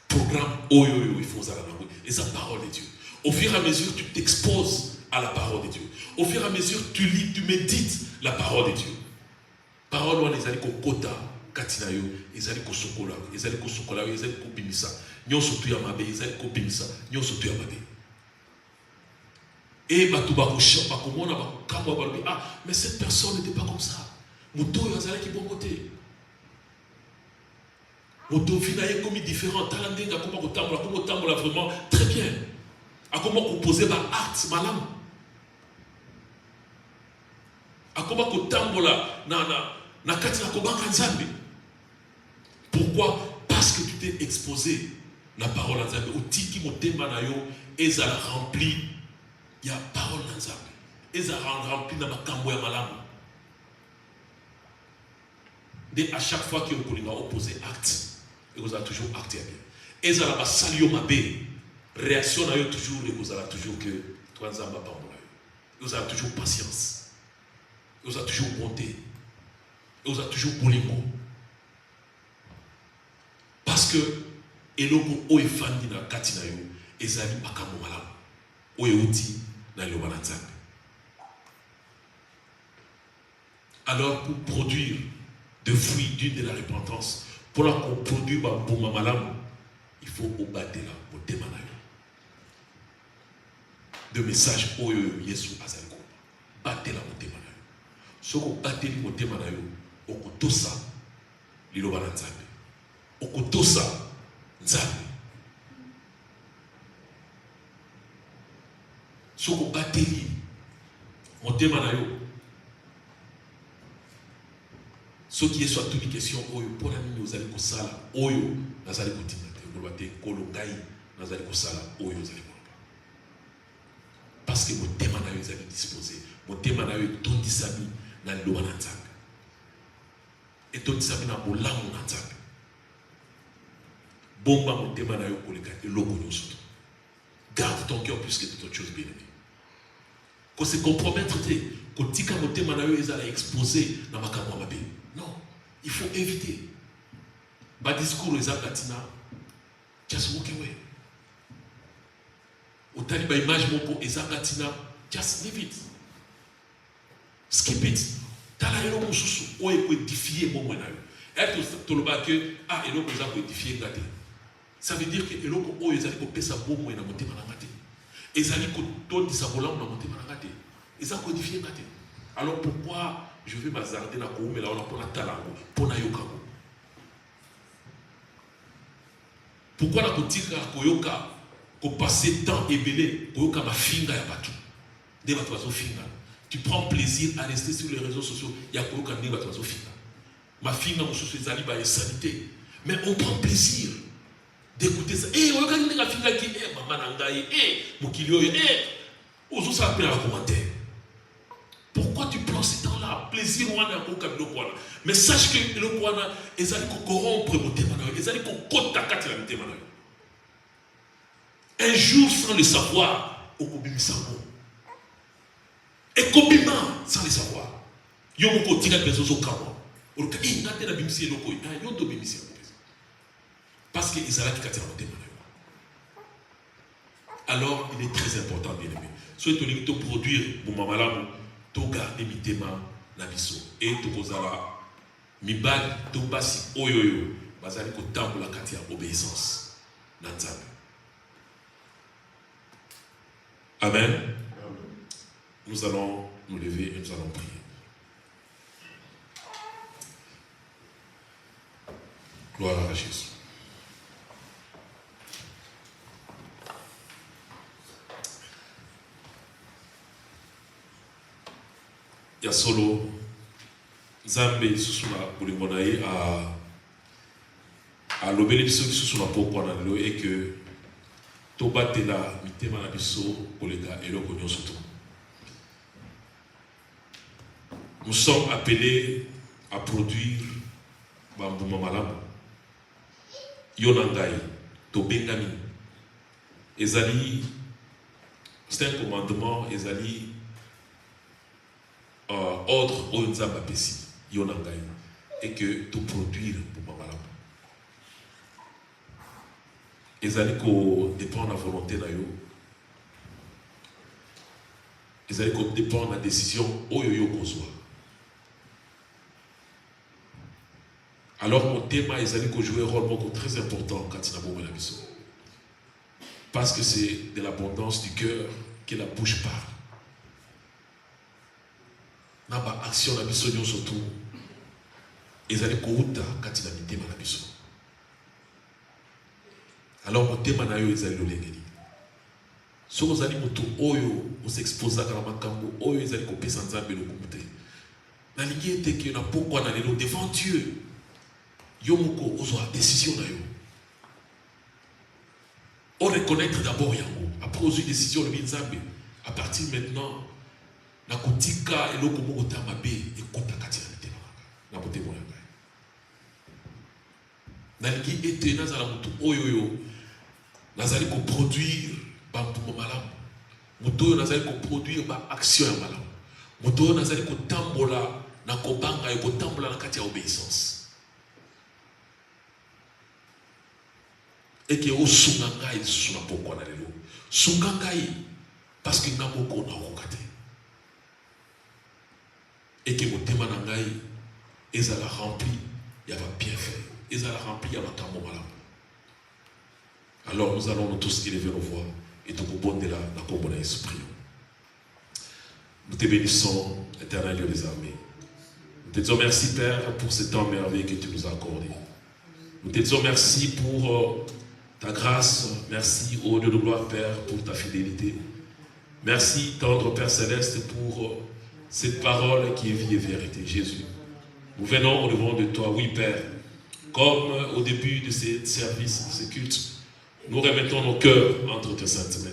Speaker 1: Programme oyoyo il faut ça la langue et c'est la parole de Dieu. Au fur et à mesure, tu t'exposes à la parole de Dieu. Au fur et à mesure, tu lis, tu médites la parole de Dieu. Parole, on les a dit qu'au kota, katinayo, ils allaient qu'au sokola, ils allaient qu'au sokola, ils allaient qu'au binissa. Nyon sotu yamabe, ils allaient qu'au binissa. Nyon sotu yamabe. Et batouba koucha, pas comme on a kamwa balbi. Ah, mais cette personne n'était pas comme ça. Mouto yazale qui bon côté. Mouto finaye comme différent. Talandenga comme au tambola vraiment très bien. À comment composer ma acte malam. À comment kotambola na kati na kobanga nzambe. Pourquoi? Parce que tu t'es exposé la parole à nzambe. Au tiki motema na yo ezala rempli ya parole na nzambe. Ezala rempli na makambo ya malam. Dès à chaque fois que vous avez opposé acte, et vous avez toujours acté bien. Ezala ba salio mabe. Réaction à eux toujours et vous avez toujours que toi nzamba pambola. Vous avez toujours patience. Vous avez toujours bonté. Vous avez toujours bolingo. Parce que eloko o efandi na kati na yo ezali makambo malamu. O euti na lo banzambe. Alors pour produire de fruits, d'une de la repentance, pour la qu'on produise pour ma malam, il faut obattre là, au témanayo. De message, oh Yesu azaliko, battez là, au témanayo. Ce qu'on battez au témanayo, au kotosa, liloba na nzambe, au kotosa, nzambe. Ce qu'on battez au témanayo. Ce qui est soit toutes les questions, oyo, pour la nuit, vous allez ko sala, oyo, nazali ko tinate, vous allez ko longai, nazali ko sala, oyo, vous allez ko. Parce que mon thème na yo est disposé, mon thème na yo ton disami na loba na nzambe. Et ton disami na bolamu na nzambe. Bomba mon thème na yo ko leka et logo nyoso. Garde ton cœur plus que toute autre chose, bien aimé. Qu'on se compromettre, qu'on tika mon thème na yo est exposé dans ma makambo mabe. Non, il faut éviter. Ba discours les akatina, just walk away. Au taliba image moko ezakatina, just leave it. Skip it. Tala elo mususu, o e ko édifier bon mwana yo. Et to lo ba que ah elo ko za ko édifier ngate. Ça veut dire que elo ko o ezali ko pesa bon mwana motema na ngate. Ezali ko tondi sa bolam na motema na ngate. Ezali ko édifier ngate. Alors pourquoi je vais m'azarder na koumé là on a pour la talango, pour na yokango. Pourquoi la kotika koyoka ko passer temps et belé koyoka ma finga ya batu. Des batu finga. Tu prends plaisir à rester sur les réseaux sociaux, ya koyoka ne batu finga. Ma finga mususu ezali ba sanité. Mais on prend plaisir d'écouter ça. Eh oyoka ni nga finga ki maman na ngai mokilio ozo ça appelle la commentaire. Pourquoi tu prends ce temps-là? Plaisir, mais sache que le Kwana, ils allaient corrompre mon témoignage, ils allaient corrompre la témoignage. Un jour, sans le savoir, au Kobimi Sango. Et Kobima, sans le savoir. Yomoko tira des autres kawa. Oruka, il n'a pas de bimsi loko, il y a un bimsi. Parce qu'ils allaient quitter la témoignage. Alors, il est très important, bien aimé. Soit tu veux produire, mon mamalamu, to garder mi tema na biso et to kozala mibali to basi oyoyo bazali ko tambola kati ya obéissance na nzambe. Amen. Nous allons nous lever et nous allons prier. Gloire à Jésus. Ya solo Nzambe susuna bolingo na ye a lobeli biso susuna pokwa na lelo et que tobatela mitema na biso koleka eloko nyonso to. Nous sommes appelés à produire bambuma malamu yo na ngai tobengami ezali, c'est un commandement, ezali ordre au Nzamba Pessi, Yonangai, et que tout produire pour ma malam. Les aliko dépendent de la volonté d'ayo. Les aliko dépendent de la décision oyoyo kozwa. Alors mon thème, les aliko jouer un rôle très important quand il a beau la mission. Parce que c'est de l'abondance du cœur que la bouche parle. Naba action la biso nyonso tout ezali kouta kati na mitema na biso. Alors motema na yo ezali lolengeli. Soko zali moto oyo osexposa kana makambo oyo ezali kopesa nzambe lokumute. Na lingi ete ke na pokwa na lelo devant Dieu. Yo moko ozwa décision na yo. On reconnaître d'abord yango. Après aux décision le nzambe. À partir maintenant na kotika eloko moko ta mabe ekota kati na mitema na botemo ya ngai. Na lingi ete nazala moto oyo nazali ko produire ba mbuma malamu. Moto oyo nazali ko produire ba action ya malamu. Moto oyo nazali ko tambola na kobanga yo ko tambola na kati ya obéissance. Eke o sunga ngai suna pokwa na lelo. Sunga ngai parce que ngamoko na okate. Et que mon thème na ngai ezala rempli ya ba bienfait, ezala rempli ya makambo malamu. Alors nous allons nous tous élever nos voix et te kobondela na kombo na Yesu prions. Nous te bénissons, éternel Dieu des armées. Nous te disons merci Père pour ce temps merveilleux que tu nous as accordé. Nous te disons merci pour ta grâce, merci au Dieu de gloire Père pour ta fidélité. Merci tendre Père Céleste pour cette parole qui est vie et vérité, Jésus. Nous venons au devant de toi, oui Père, comme au début de ce service, de ce culte, nous remettons nos cœurs entre tes saintes mains.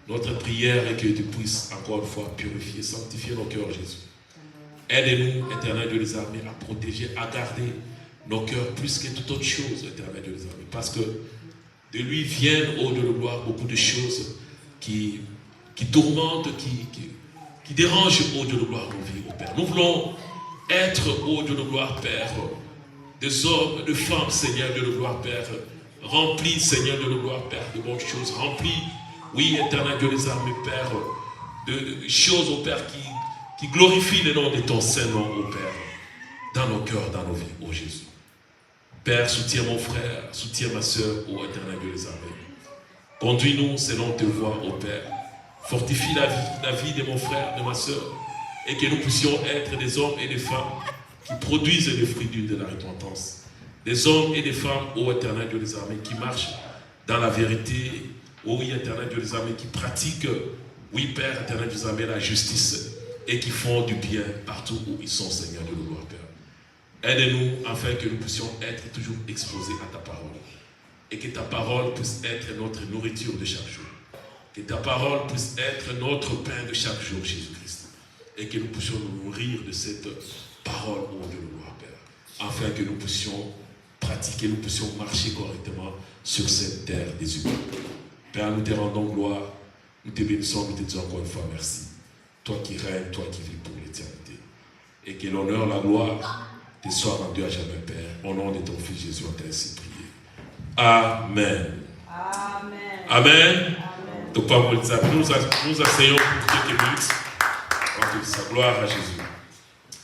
Speaker 1: Notre prière est que tu puisses encore une fois purifier, sanctifier nos cœurs, Jésus. Aide-nous, éternel Dieu des armées, à protéger, à garder nos cœurs plus que toute autre chose, éternel Dieu des armées. Parce que de lui viennent, au Dieu de gloire, beaucoup de choses qui tourmentent, qui dérangent, au Dieu de gloire, nos vies, au Père. Nous voulons être, au Dieu de gloire, Père, des hommes, de femmes, Seigneur Dieu de gloire, Père, remplis, Seigneur Dieu de gloire, Père, de bonnes choses, remplis, oui, éternel Dieu des armées, Père, de choses, au Père, qui glorifient le nom de ton Saint-Nom, au Père, dans nos cœurs, dans nos vies, ô Jésus. Père, soutiens mon frère, soutiens ma soeur, ô éternel Dieu des armées. Conduis-nous selon tes voies, ô Père. Fortifie la vie de mon frère, de ma soeur, et que nous puissions être des hommes et des femmes qui produisent les fruits de la repentance. Des hommes et des femmes, ô éternel Dieu des armées, qui marchent dans la vérité, ô oui, éternel Dieu des armées, qui pratiquent, oui, Père, éternel Dieu des armées, la justice, et qui font du bien partout où ils sont, Seigneur Dieu de gloire, Père. Aide-nous afin que nous puissions être toujours exposés à ta parole. Et que ta parole puisse être notre nourriture de chaque jour. Que ta parole puisse être notre pain de chaque jour, Jésus-Christ. Et que nous puissions nous nourrir de cette parole, ô Dieu de gloire, Père. Afin que nous puissions pratiquer, nous puissions marcher correctement sur cette terre des humains. Père, nous te rendons gloire. Nous te bénissons, nous te disons encore une fois merci. Toi qui règnes, toi qui vis pour l'éternité. Et que l'honneur, la gloire te soit rendue à jamais, Père. Au nom de ton Fils Jésus, on t'a ainsi prié. Amen.
Speaker 2: Amen.
Speaker 1: Amen. Donc, nous asseyons pour quelques minutes. En sa gloire à Jésus.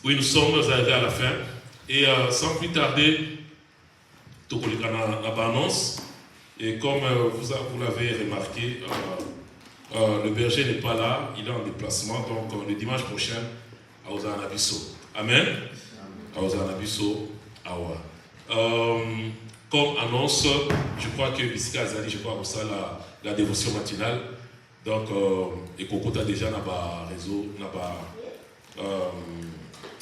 Speaker 1: Oui, nous sommes arrivés à la fin. Et sans plus tarder, tout pour la annonce. Et comme vous l'avez remarqué, le berger n'est pas là, il est en déplacement. Donc, le dimanche prochain, à Ozanabiso. Amen. À Ozanabiso, Awa. Comme annonce, je crois que Bissika Azali, je crois que ça la dévotion matinale. Donc, et Kokota déjà dans le réseau,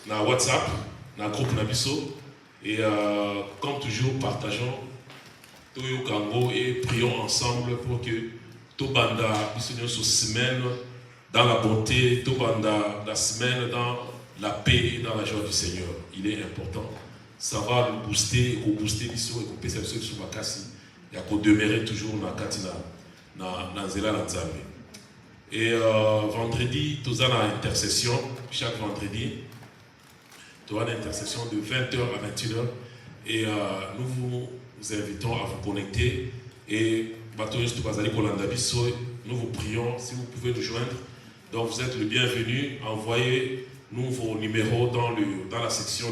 Speaker 1: dans WhatsApp, dans le groupe Nabiso. Et comme toujours, partageons Toyo Kango et prions ensemble pour que Tobanda puisse se semaine dans la bonté, Tobanda la semaine dans la paix et dans la joie du Seigneur. Il est important. Ça va nous booster, l'issue et nous perception sur ma casse. Il y a qu'à demeurer toujours dans la Katina, dans Zela Nzambe. Et vendredi, nous avons une intercession, chaque vendredi. Nous avons une intercession de 20h à 21h. Et nous vous invitons à vous connecter. Et nous vous prions, si vous pouvez nous joindre. Donc vous êtes le bienvenu. Envoyez-nous vos numéros dans la section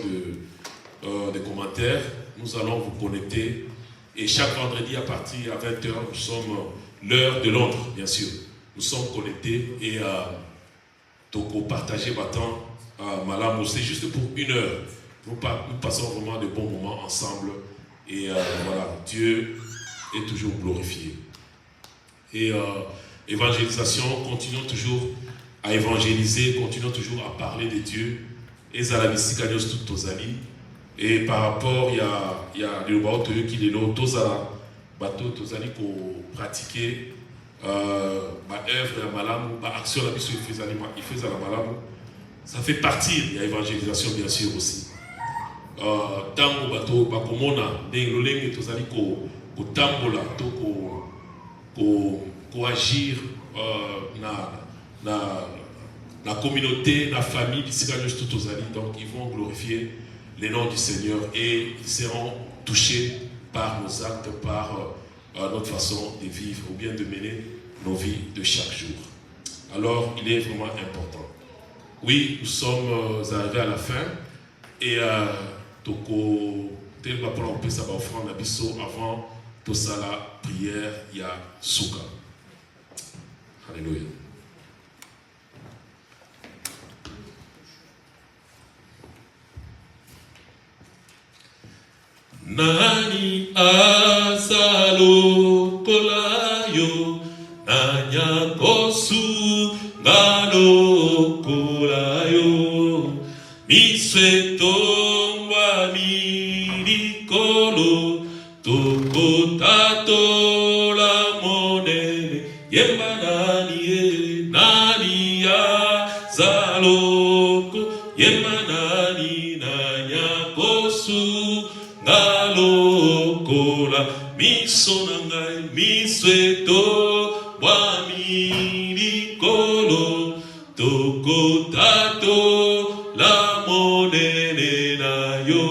Speaker 1: des commentaires. Nous allons vous connecter. Et chaque vendredi à partir à 20h, nous sommes l'heure de Londres, bien sûr. Nous sommes connectés et donc partager maintenant Malam, c'est juste pour 1 heure. Nous passons vraiment de bons moments ensemble. Et voilà, Dieu est toujours glorifié. Et évangélisation, continuons toujours à évangéliser, continuons toujours à parler de Dieu. Et Zalabissikanios toutes nos amis. Et par rapport, il y a le bateau qui est là, tous amis pour pratiquer œuvre, malam, action, il fait la malam. Ça fait partie de l'évangélisation, bien sûr, aussi. Tango bateau, bakomona, n'engolenge, tous amis ko tambola, ko agir la communauté, la famille, tous amis. Donc, ils vont glorifier les noms du Seigneur et ils seront touchés par nos actes, par notre façon de vivre ou bien de mener nos vies de chaque jour. Alors, il est vraiment important. Oui, nous sommes arrivés à la fin. Et toko tel va pour la ça va offrande à biso avant tout ça la prière il y a souka. Alléluia. Nani asalo kolayo nanya kosu ngalo kolayo misweto wa mirikolo tokotato la monene yemba nani asalo yemba nani nanya kosu ngalokola miso nangai misweto wa mirikolo tokotato la monene na yo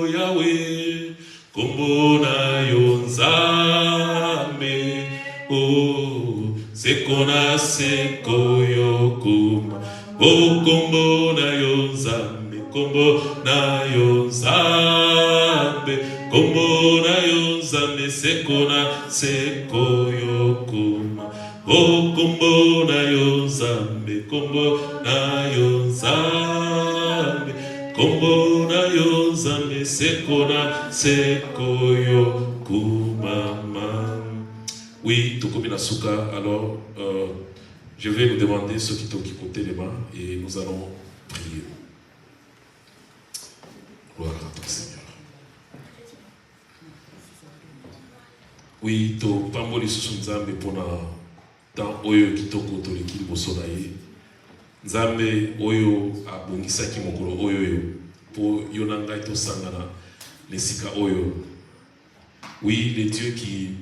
Speaker 1: Yahweh kombo na yo nzambe oh sekona seko yo kuma oh kombo na yo nzambe kombo na yo nzambe kombo na yo nzambe sekona seko yo kuma oh kombo na yo nzambe kombo na yo nzambe kombo na yo nzambe sekona seko yo kuma. Oui, Tokomina Souka, alors je vais nous demander ceux qui t'ont côté les mains et nous allons prier. Gloire à toi Seigneur. Oui, to pamboli susu nzambe pona dans oyo kitoko to lekili bosola ye. Nzambe oyo abongisaki mokolo oyo yo po yonanga to sangana lesika oyo. Oui, les dieux qui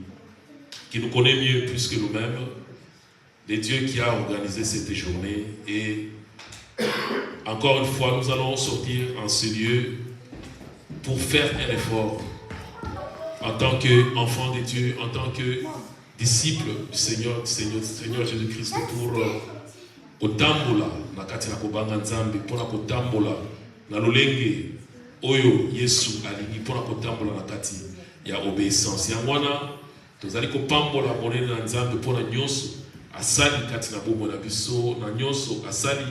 Speaker 1: nous connaît mieux plus que nous-mêmes, les dieux qui a organisé cette journée. Et encore une fois, nous allons sortir en ce lieu pour faire un effort en tant qu'enfant de Dieu, en tant que disciple du Seigneur Jésus-Christ pour kotambola na kati na kobanga nzambe pour na kotambola na lolenge oyo Yesu alingi pour na kotambola na kati ya obéissance ya mwana tozali kopambola monene na nzambe pour na nyonso asali kati na bombo na biso na nyonso asali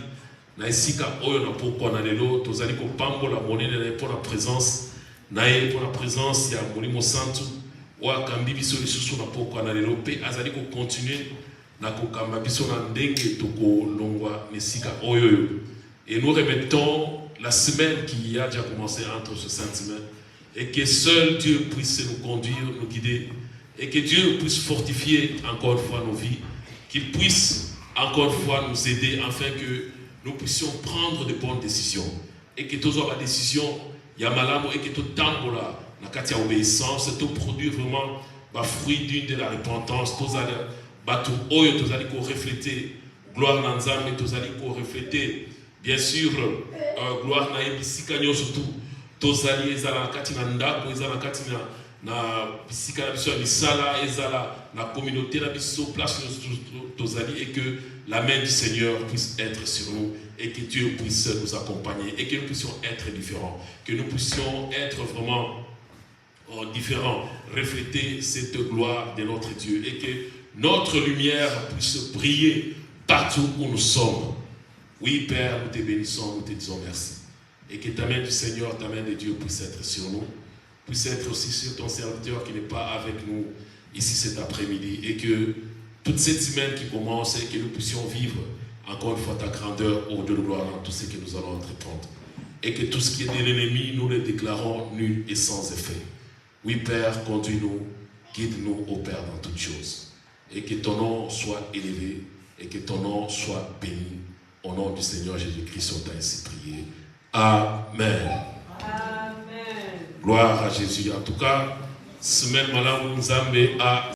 Speaker 1: na esika oyo na pokwa na lelo tozali kopambola monene na pour la présence na ye pour la présence ya Molimo Santu wa kambi biso lisusu na pokwa na lelo pe azali ko continuer na kokamba biso na ndenge toko longwa nesika oyo. Et nous remettons la semaine qui a déjà commencé entre ce sainte semaine et que seul Dieu puisse nous conduire, nous guider et que Dieu puisse fortifier encore une fois nos vies, qu'il puisse encore une fois nous aider afin que nous puissions prendre de bonnes décisions et que tous la décision yamalamo et que tout tambola na katia obéissance tout produit vraiment ba fruit d'une de la repentance tous allez batu oyo tous allez ko refléter gloire na nzambe tous allez ko refléter bien sûr gloire na yebisika nyonso tout tous allez ezala kati na ndako ezala kati na bisika na biso ya misala ezala na communauté na biso place tous allez et que la main du Seigneur puisse être sur nous et que Dieu puisse nous accompagner et que nous puissions être différents, que nous puissions être vraiment différents, refléter cette gloire de notre Dieu et que notre lumière puisse briller partout où nous sommes. Oui Père, nous te bénissons, nous te disons merci et que ta main du Seigneur, ta main de Dieu puisse être sur nous, puisse être aussi sur ton serviteur qui n'est pas avec nous ici cet après-midi et que toute cette semaine qui commence et que nous puissions vivre encore une fois ta grandeur au de gloire dans tout ce que nous allons entreprendre. Et que tout ce qui est de l'ennemi, nous le déclarons nul et sans effet. Oui Père, conduis-nous, guide-nous au Père dans toutes choses. Et que ton nom soit élevé et que ton nom soit béni. Au nom du Seigneur Jésus-Christ, on t'a ainsi prié. Amen. Amen. Gloire à Jésus. En tout cas, semaine malam Nzambe a